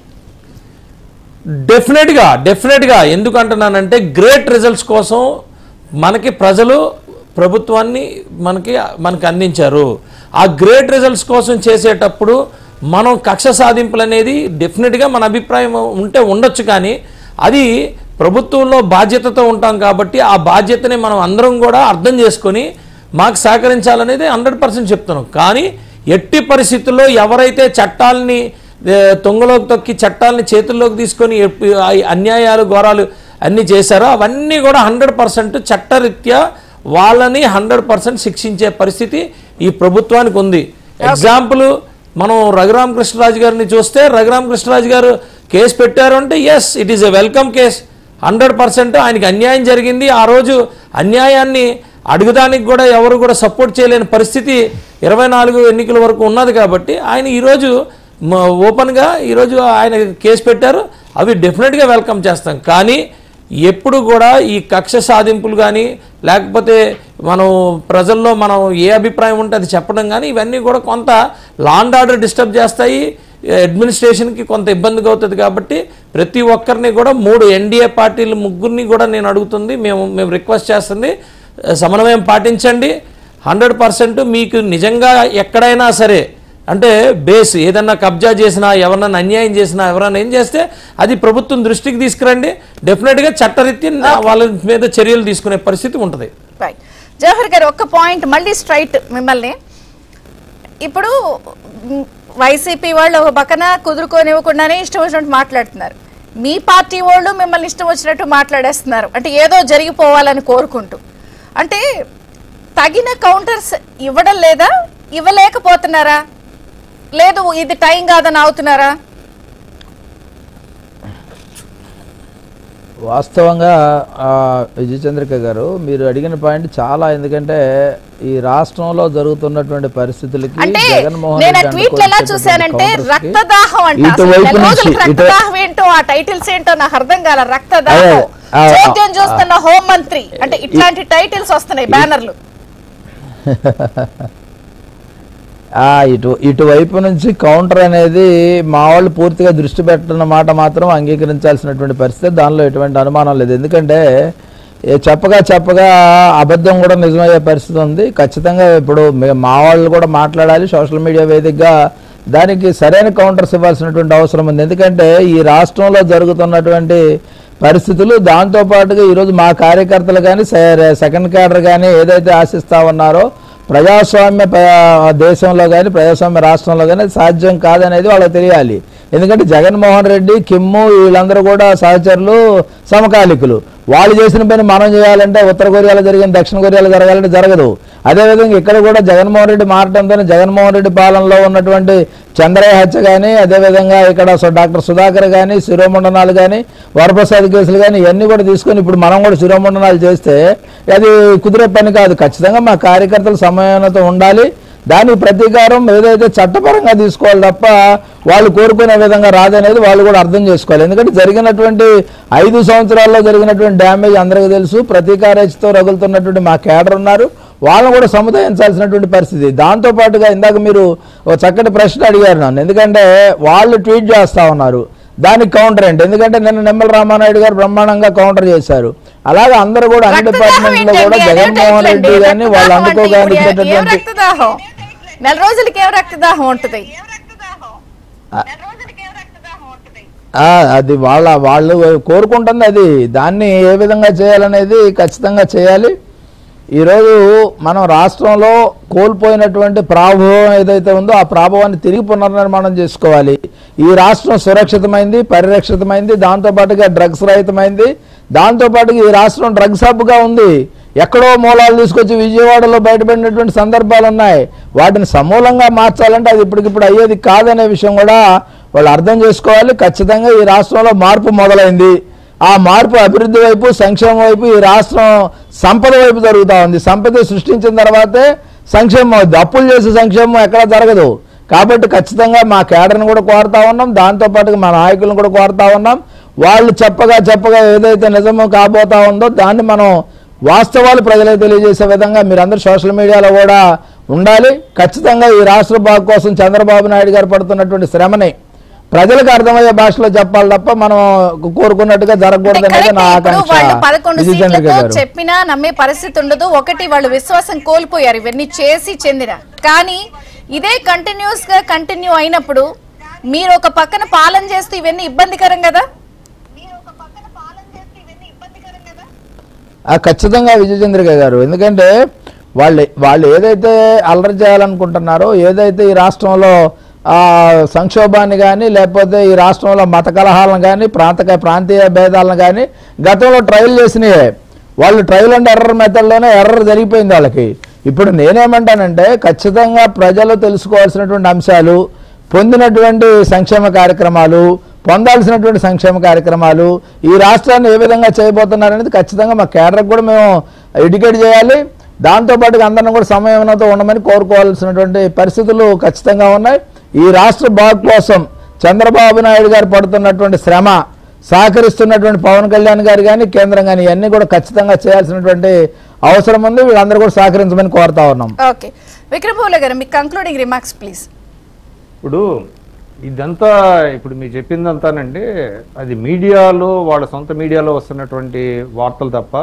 డెఫినెట్గా ఎందుకంటున్నానంటే గ్రేట్ రిజల్ట్స్ కోసం మనకి ప్రజలు ప్రభుత్వాన్ని మనకి అందించారు. ఆ గ్రేట్ రిజల్ట్స్ కోసం చేసేటప్పుడు మనం కక్ష సాధింపులు అనేది డెఫినెట్గా మన అభిప్రాయం ఉంటే ఉండొచ్చు, కానీ అది ప్రభుత్వంలో బాధ్యతతో ఉంటాం కాబట్టి ఆ బాధ్యతని మనం అందరం కూడా అర్థం చేసుకొని మాకు సహకరించాలనేది 100% చెప్తున్నాం. కానీ ఎట్టి పరిస్థితుల్లో ఎవరైతే చట్టాలని తొంగలోకి తొక్కి చట్టాలని చేతుల్లోకి తీసుకొని అన్యాయాలు ఘోరాలు అన్నీ చేశారో అవన్నీ కూడా 100% చట్టరీత్యా వాళ్ళని 100% శిక్షించే పరిస్థితి ఈ ప్రభుత్వానికి ఉంది. ఎగ్జాంపుల్ మనం రఘురామకృష్ణరాజు గారిని చూస్తే రఘురామకృష్ణరాజు గారు కేసు పెట్టారు అంటే yes, it is a welcome case. 100% ఆయనకి అన్యాయం జరిగింది. ఆ రోజు అన్యాయాన్ని అడుగుదానికి కూడా ఎవరు కూడా సపోర్ట్ చేయలేని పరిస్థితి 24 ఎన్నికల వరకు ఉన్నది కాబట్టి ఆయన ఈరోజు ఓపెన్గా ఈరోజు ఆయన కేసు పెట్టారు. అవి డెఫినెట్గా వెల్కమ్ చేస్తాం. కానీ ఎప్పుడు కూడా ఈ కక్ష సాధింపులు కానీ లేకపోతే మనం ప్రజల్లో మనం ఏ అభిప్రాయం ఉంటే అది చెప్పడం కానీ ఇవన్నీ కూడా కొంత లా అండ్ ఆర్డర్ డిస్టర్బ్ చేస్తాయి, అడ్మినిస్ట్రేషన్కి కొంత ఇబ్బందిగా అవుతుంది. కాబట్టి ప్రతి ఒక్కరిని కూడా 3 ఎన్డీఏ పార్టీలు ముగ్గురిని కూడా నేను అడుగుతుంది, మేము రిక్వెస్ట్ చేస్తుంది, సమన్వయం పాటించండి. 100% మీకు నిజంగా ఎక్కడైనా సరే అంటే బేస్ ఏదన్నా కబ్జా చేసినా ఎవరన్నా అన్యాయం చేసినా ఎవరన్నా ఏం చేస్తే అది ప్రభుత్వం దృష్టికి తీసుకురండి. డెఫినెట్గా చట్టరీత్యా వాళ్ళ మీద చర్యలు తీసుకునే పరిస్థితి ఉంటుంది. జవహర్ గారు ఒక్క పాయింట్ మళ్ళీ స్ట్రైట్ మిమ్మల్ని, ఇప్పుడు వైసీపీ వాళ్ళు ఒక పక్కన కుదురుకోనివ్వకుండానే ఇష్టం వచ్చినట్టు మాట్లాడుతున్నారు, మీ పార్టీ వాళ్ళు మిమ్మల్ని ఇష్టం వచ్చినట్టు మాట్లాడేస్తున్నారు, అంటే ఏదో జరిగిపోవాలని కోరుకుంటూ. అంటే తగిన కౌంటర్స్ ఇవ్వడం లేదా, ఇవ్వలేకపోతున్నారా, లేదు ఇది టైం కాదని అవుతున్నారా? వాస్తవంగా విజయచంద్రిక గారు మీరు అడిగిన పాయింట్ చాలా, ఎందుకంటే ఈ రాష్ట్రంలో జరుగుతున్నటువంటి పరిస్థితులకి జగన్మోహన్ చూస్తున్న హోంమంత్రి అంటే ఇట్లాంటి టైటిల్స్ వస్తున్నాయి బ్యానర్లు. ఇటువైపు నుంచి కౌంటర్ అనేది మా వాళ్ళు పూర్తిగా దృష్టి పెట్టిన మాట మాత్రం అంగీకరించాల్సినటువంటి పరిస్థితి, దానిలో ఎటువంటి అనుమానం లేదు. ఎందుకంటే చెప్పగా అబద్ధం కూడా నిజమయ్యే పరిస్థితి ఉంది. ఖచ్చితంగా ఇప్పుడు మా వాళ్ళు కూడా మాట్లాడాలి, సోషల్ మీడియా వేదికగా దానికి సరైన కౌంటర్స్ ఇవ్వాల్సినటువంటి అవసరం ఉంది. ఎందుకంటే ఈ రాష్ట్రంలో జరుగుతున్నటువంటి పరిస్థితులు, దాంతోపాటుగా ఈరోజు మా కార్యకర్తలు కానీ సెకండ్ క్యాడర్ కానీ ఏదైతే ఆశిస్తూ ఉన్నారో ప్రజాస్వామ్య దేశంలో కానీ ప్రజాస్వామ్య రాష్ట్రంలో కానీ సాధ్యం కాదనేది వాళ్ళకి తెలియాలి. ఎందుకంటే జగన్మోహన్ రెడ్డి, కిమ్ము వీళ్ళందరూ కూడా సహచరులు, సమకాలికులు. వాళ్ళు చేసిన పని మనం చేయాలంటే ఉత్తర కొరియాలో జరిగిన దక్షిణ కొరియాలో జరగాలంటే జరగదు. అదేవిధంగా ఇక్కడ కూడా జగన్మోహన్ రెడ్డి మారటంతో జగన్మోహన్ రెడ్డి పాలనలో ఉన్నటువంటి చంద్రయ్య హత్య కానీ, అదేవిధంగా ఇక్కడ డాక్టర్ సుధాకర్ కానీ, శిరోమండనాలు కానీ, వరప్రసాద్ కేసులు కానీ ఇవన్నీ కూడా తీసుకొని ఇప్పుడు మనం కూడా శిరోమండనాలు చేస్తే అది కుదిరే పని కాదు. ఖచ్చితంగా మా కార్యకర్తలు సమన్వయంతో ఉండాలి. దానికి ప్రతీకారం ఏదైతే చట్టపరంగా తీసుకోవాలి తప్ప వాళ్ళు కోరుకునే విధంగా రాదనేది వాళ్ళు కూడా అర్థం చేసుకోవాలి. ఎందుకంటే జరిగినటువంటి 5 సంవత్సరాల్లో జరిగినటువంటి డ్యామేజ్ అందరికీ తెలుసు. ప్రతీకారేచ్ఛతో రగులుతున్నటువంటి మా కేడర్ ఉన్నారు, వాళ్ళని కూడా సముదాయించాల్సినటువంటి పరిస్థితి. దాంతోపాటుగా ఇందాక మీరు ఒక చక్కటి ప్రశ్న అడిగారు నన్ను, ఎందుకంటే వాళ్ళు ట్వీట్ చేస్తూ ఉన్నారు, దానికి కౌంటర్ ఏంటి? ఎందుకంటే నిన్న నిమ్మల రామానాయుడు గారు బ్రహ్మాండంగా కౌంటర్ చేశారు. అలాగే అందరూ కూడా అన్ని డిపార్ట్మెంట్లో కూడా జగన్మోహన్ రెడ్డి గారిని వాళ్ళు అందుకోగలిగేటటువంటి నెల రోజులకి ఏం రక్తదాహం ఉంటుంది? అది వాళ్ళు కోరుకుంటుంది. అది దాన్ని ఏ విధంగా చేయాలనేది ఖచ్చితంగా చేయాలి. ఈరోజు మనం రాష్ట్రంలో కోల్పోయినటువంటి ప్రాభవం ఏదైతే ఉందో ఆ ప్రాభవాన్ని తిరిగి పునర్నిర్మాణం చేసుకోవాలి. ఈ రాష్ట్రం సురక్షితమైంది, పరిరక్షితమైంది, దాంతోపాటుగా డ్రగ్స్ రహితమైంది, దాంతోపాటుగా ఈ రాష్ట్రం డ్రగ్స్ హబ్గా ఉంది. ఎక్కడో మూలాలు తీసుకొచ్చి విజయవాడలో బయటపడినటువంటి సందర్భాలు ఉన్నాయి. వాటిని సమూలంగా మార్చాలంటే అది ఇప్పటికిప్పుడు అయ్యేది కాదనే విషయం కూడా వాళ్ళు అర్థం చేసుకోవాలి. ఖచ్చితంగా ఈ రాష్ట్రంలో మార్పు మొదలైంది. ఆ మార్పు అభివృద్ధి వైపు, సంక్షేమం వైపు, ఈ రాష్ట్రం సంపద వైపు జరుగుతూ ఉంది. సంపద సృష్టించిన తర్వాతే సంక్షేమం అవుద్ది. అప్పులు చేసే సంక్షేమం ఎక్కడా జరగదు. కాబట్టి ఖచ్చితంగా మా కేడర్ని కూడా కోరుతా ఉన్నాం, దాంతోపాటుగా మా నాయకులను కూడా కోరుతా ఉన్నాం. వాళ్ళు చెప్పగా ఏదైతే నిజమో కాబోతా ఉందో దాన్ని మనం వాస్తవాలు ప్రజలకు తెలియజేసే విధంగా మీరందరూ సోషల్ మీడియాలో కూడా ఉండాలి. ఖచ్చితంగా ఈ రాష్ట్ర బాగు కోసం చంద్రబాబు నాయుడు గారు పడుతున్నటువంటి శ్రమని ప్రజలకు అర్థమయ్యే భాషలో చెప్పాలి తప్ప మనం కోరుకున్నట్టుగా జరగకూడదు అనేది నా ఆకాంక్ష. చెప్పినా నమ్మే పరిస్థితి ఉండదు. ఒకటి, వాళ్ళు విశ్వాసం కోల్పోయారు ఇవన్నీ చేసి చెందిన. కానీ ఇదే కంటిన్యూ అయినప్పుడు మీరు ఒక పక్కన పాలన చేస్తూ ఇవన్నీ ఇబ్బందికరం కదా? ఖచ్చితంగా విజయచంద్రిక గారు, ఎందుకంటే వాళ్ళు ఏదైతే అల్లరి చేయాలనుకుంటున్నారో, ఏదైతే ఈ రాష్ట్రంలో సంక్షోభాన్ని కానీ లేకపోతే ఈ రాష్ట్రంలో మత కలహాలను కానీ ప్రాంతీయ భేదాలను కానీ గతంలో ట్రయల్ చేసినాయే. వాళ్ళు ట్రయల్ అండ్ ఎర్రర్ మెథడ్లోనే ఎర్రర్ జరిగిపోయింది వాళ్ళకి. ఇప్పుడు నేనేమంటానంటే ఖచ్చితంగా ప్రజలు తెలుసుకోవాల్సినటువంటి అంశాలు, పొందినటువంటి సంక్షేమ కార్యక్రమాలు, పొందాల్సినటువంటి సంక్షేమ కార్యక్రమాలు, ఈ రాష్ట్రాన్ని ఏ విధంగా చేయబోతున్నారనేది ఖచ్చితంగా మా కేడర్కి కూడా మేము ఎడ్యుకేట్ చేయాలి. దాంతోపాటుగా అందరిని కూడా సమయంతో ఉండమని కోరుకోవాల్సినటువంటి పరిస్థితులు ఖచ్చితంగా ఉన్నాయి. ఈ రాష్ట్ర బాగు కోసం చంద్రబాబు నాయుడు గారు పడుతున్నటువంటి శ్రమ, సహకరిస్తున్నటువంటి పవన్ కళ్యాణ్ గారు కానీ, కేంద్రం కానీ ఇవన్నీ కూడా ఖచ్చితంగా చేయాల్సినటువంటి అవసరం ఉంది. వీళ్ళందరూ కూడా సహకరించమని కోరుతా ఉన్నాం. ఓకే, విక్రమ్ గారు మీ కంక్లూడింగ్ రిమార్క్స్ ప్లీజ్. ఇప్పుడు ఇదంతా ఇప్పుడు మీరు చెప్పిందంతానండి అది మీడియాలో, వాళ్ళ సొంత మీడియాలో వస్తున్నటువంటి వార్తలు తప్ప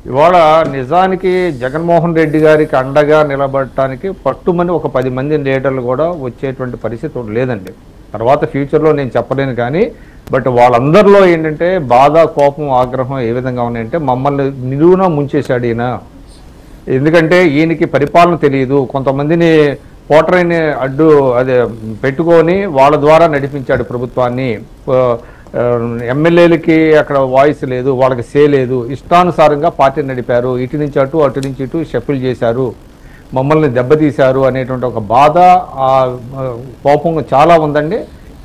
ఇవాళ నిజానికి జగన్మోహన్ రెడ్డి గారికి అండగా నిలబడటానికి పట్టుమని ఒక 10 మంది లీడర్లు కూడా వచ్చేటువంటి పరిస్థితి లేదండి. తర్వాత ఫ్యూచర్లో నేను చెప్పలేను కానీ బట్ వాళ్ళందరిలో ఏంటంటే బాధ, కోపం, ఆగ్రహం ఏ విధంగా ఉన్నాయంటే మమ్మల్ని నిలువున ముంచేశాడు ఈయన. ఎందుకంటే ఈయనకి పరిపాలన తెలియదు, కొంతమందిని పోటరైన అడ్డు అదే పెట్టుకొని వాళ్ళ ద్వారా నడిపించాడు ప్రభుత్వాన్ని. ఎమ్మెల్యేలకి అక్కడ వాయిస్ లేదు, వాళ్ళకి సే లేదు, ఇష్టానుసారంగా పార్టీ నడిపారు, ఇటు నుంచి అటు అటు నుంచి ఇటు షఫిల్ చేశారు, మమ్మల్ని దెబ్బతీశారు అనేటువంటి ఒక బాధ, ఆ కోపం చాలా ఉందండి.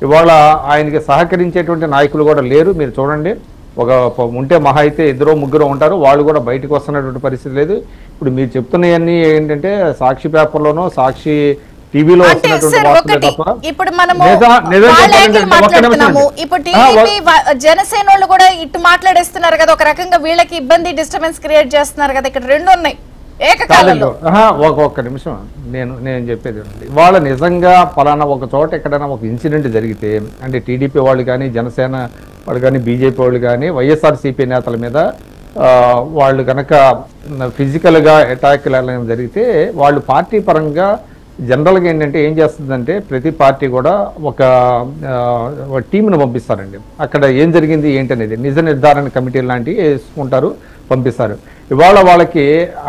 ఇవాళ ఆయనకి సహకరించేటువంటి నాయకులు కూడా లేరు. మీరు చూడండి, ఒక ఉంటే మహా అయితే 2-3 ఉంటారు, వాళ్ళు కూడా బయటకు వస్తున్నటువంటి పరిస్థితి లేదు. ఇప్పుడు మీరు చెప్తున్నవన్నీ ఏంటంటే సాక్షి పేపర్లోనో సాక్షి టీవీలో వస్తున్నటువంటి వార్తలే తప్ప జనసేన వాళ్ళు కూడా ఇటు మాట్లాడేస్తున్నారు కదా, ఒక రకంగా వీళ్ళకి ఇబ్బంది, డిస్టర్బెన్స్ క్రియేట్ చేస్తున్నారు కదా. ఇక్కడ 2 ఉన్నాయి ఏకకాలంలో. ఒక్క నిమిషం నేను చెప్పేది, వాళ్ళ నిజంగా పలానా ఒక చోట ఎక్కడైనా ఒక ఇన్సిడెంట్ జరిగితే అంటే టీడీపీ వాళ్ళు కానీ, జనసేన వాళ్ళు కానీ, బీజేపీ వాళ్ళు కానీ, వైఎస్ఆర్సీపీ నేతల మీద వాళ్ళు కనుక ఫిజికల్గా అటాక్ జరిగితే వాళ్ళు పార్టీ పరంగా జనరల్గా ఏంటంటే ఏం చేస్తుందంటే ప్రతి పార్టీ కూడా ఒక టీంను పంపిస్తారండి. అక్కడ ఏం జరిగింది ఏంటనేది నిజ నిర్ధారణ కమిటీ లాంటివి వేసుకుంటారు, పంపిస్తారు. ఇవాళ వాళ్ళకి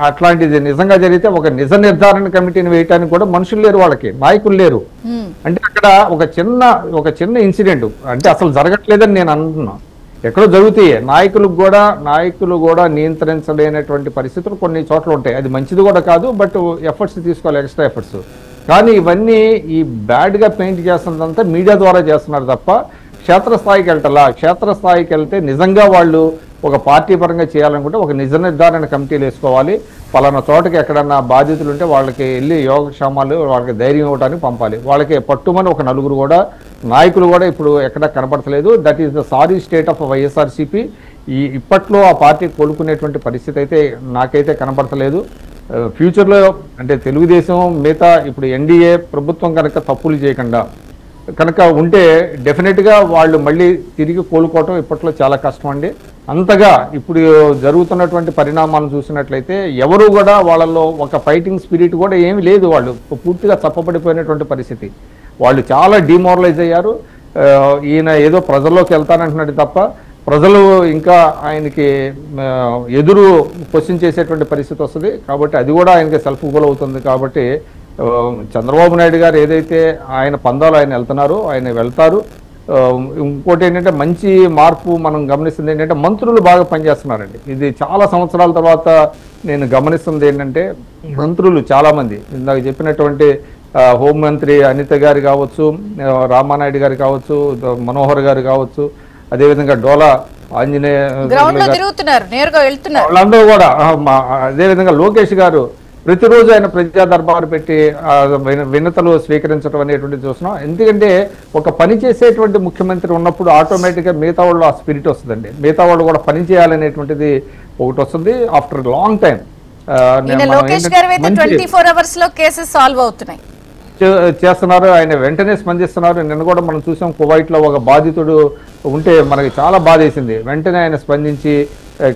అట్లాంటిది నిజంగా జరిగితే ఒక నిజ నిర్ధారణ కమిటీని వేయటానికి కూడా మనుషులు లేరు, వాళ్ళకి నాయకులు లేరు. అంటే అక్కడ ఒక చిన్న ఇన్సిడెంట్ అంటే అసలు జరగట్లేదని నేను అంటున్నా, ఎక్కడో జరుగుతాయి. నాయకులు కూడా నియంత్రించలేనటువంటి పరిస్థితులు కొన్ని చోట్ల ఉంటాయి. అది మంచిది కూడా కాదు, బట్ ఎఫర్ట్స్ తీసుకోవాలి, ఎక్స్ట్రా ఎఫర్ట్స్. కానీ ఇవన్నీ ఈ బ్యాడ్గా పెయింట్ చేస్తున్నదంతా మీడియా ద్వారా చేస్తున్నారు తప్ప క్షేత్రస్థాయికి వెళ్ళటలా. క్షేత్రస్థాయికి వెళ్తే నిజంగా వాళ్ళు ఒక పార్టీ పరంగా చేయాలనుకుంటే ఒక నిజ నిర్ధారణ కమిటీలు వేసుకోవాలి. పలానా చోటకి ఎక్కడన్నా బాధితులు ఉంటే వాళ్ళకి వెళ్ళి యోగక్షేమాలు వాళ్ళకి ధైర్యం ఇవ్వడానికి పంపాలి. వాళ్ళకి పట్టుమని ఒక నలుగురు కూడా నాయకులు కూడా ఇప్పుడు ఎక్కడ కనపడతలేదు. That is the sorry state of YSRCP. ఇప్పట్లో ఆ పార్టీ కోలుకునేటువంటి పరిస్థితి అయితే నాకైతే కనపడతలేదు. ఫ్యూచర్లో అంటే తెలుగుదేశం మిగతా ఇప్పుడు ఎన్డీఏ ప్రభుత్వం కనుక తప్పులు చేయకుండా కనుక ఉంటే డెఫినెట్గా వాళ్ళు మళ్ళీ తిరిగి కోలుకోవటం ఇప్పట్లో చాలా కష్టం అండి. అంతగా ఇప్పుడు జరుగుతున్నటువంటి పరిణామాలను చూసినట్లయితే ఎవరు కూడా వాళ్ళల్లో ఒక ఫైటింగ్ స్పిరిట్ కూడా ఏమీ లేదు. వాళ్ళు పూర్తిగా చప్పబడిపోయినటువంటి పరిస్థితి. వాళ్ళు చాలా డిమోరలైజ్ అయ్యారు. ఈయన ఏదో ప్రజల్లోకి వెళ్తానంటున్నాడు తప్ప ప్రజలు ఇంకా ఆయనకి ఎదురు క్వశ్చన్ చేసేటువంటి పరిస్థితి వస్తుంది. కాబట్టి అది కూడా ఆయనకి సెల్ఫ్ గోల్ అవుతుంది. కాబట్టి చంద్రబాబు నాయుడు గారు ఏదైతే ఆయన పందాలు ఆయన వెళ్తున్నారో ఆయన వెళ్తారు. ఇంకోటి ఏంటంటే మంచి మార్పు మనం గమనిస్తుంది ఏంటంటే మంత్రులు బాగా పనిచేస్తున్నారండి. ఇది చాలా సంవత్సరాల తర్వాత నేను గమనిస్తుంది ఏంటంటే మంత్రులు చాలామంది ఇందాక చెప్పినటువంటి హోంమంత్రి అనిత గారు కావచ్చు, రామానాయుడు గారు కావచ్చు, మనోహర్ గారు కావచ్చు, అదేవిధంగా డోలా ఆంజనేయ వాళ్ళందరూ కూడా అదేవిధంగా లోకేష్ గారు ప్రతిరోజు ఆయన ప్రజా దర్బారు పెట్టి వినతలు స్వీకరించడం అనేటువంటిది చూస్తున్నాం. ఎందుకంటే ఒక పని చేసేటువంటి ముఖ్యమంత్రి ఉన్నప్పుడు ఆటోమేటిక్గా మిగతా వాళ్ళు ఆ స్పిరిట్ వస్తుందండి. మిగతా వాళ్ళు కూడా పని చేయాలనేటువంటిది ఒకటి వస్తుంది. ఆఫ్టర్ లాంగ్ టైం చేస్తున్నారు. ఆయన వెంటనే స్పందిస్తున్నారు. నిన్న కూడా మనం చూసాం కువైట్లో ఒక బాధితుడు ఉంటే మనకి చాలా బాధ వేసింది. వెంటనే ఆయన స్పందించి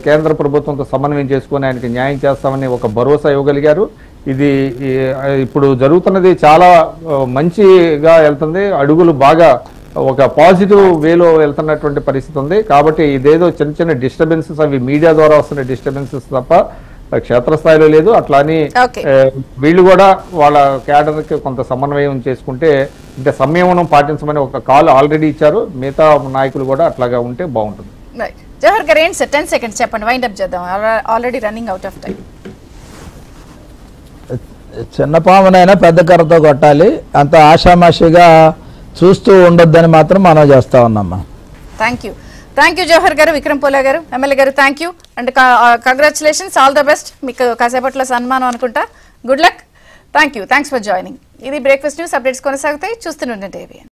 కేంద్ర ప్రభుత్వంతో సమన్వయం చేసుకొని ఆయనకి న్యాయం చేస్తామని ఒక భరోసా ఇవ్వగలిగారు. ఇది ఇప్పుడు జరుగుతున్నది చాలా మంచిగా వెళ్తుంది. అడుగులు బాగా ఒక పాజిటివ్ వేలో వెళ్తున్నటువంటి పరిస్థితి ఉంది. కాబట్టి ఇదేదో చిన్న చిన్న డిస్టర్బెన్సెస్ అవి మీడియా ద్వారా వస్తున్న డిస్టర్బెన్సెస్ తప్ప క్షేత్రస్థాయిలో లేదు. అట్లాని వీళ్ళు కూడా వాళ్ళ క్యాడర్కి కొంత సమన్వయం చేసుకుంటే అంటే సంయమనం పాటించమని ఒక కాల్ ఆల్రెడీ ఇచ్చారు. మిగతా నాయకులు కూడా అట్లాగా ఉంటే బాగుంటుంది. జవహర్ గారు 10 seconds చెప్పండి, వైండ్ అప్ చేద్దాం. Already running out of time. చిన్న పామునైనా పెద్ద కర్రతో కొట్టాలి, అంత ఆషామాషిగా చూస్తూ ఉండొద్దని మాత్రం మనం చేస్తా ఉన్నామ్మా. థ్యాంక్ యూ జవహర్ గారు, విక్రమ్ పోలా గారు, ఎమ్మెల్యే గారు, thank you and congratulations, all the best. మీకు కాసేపట్లో సన్మానం అనుకుంటా. Good luck. Thanks for joining. ఇది బ్రేక్ఫాస్ట్ న్యూస్. అప్డేట్స్ కొనసాగుతాయి. చూస్తూనే ఉండండి ABN.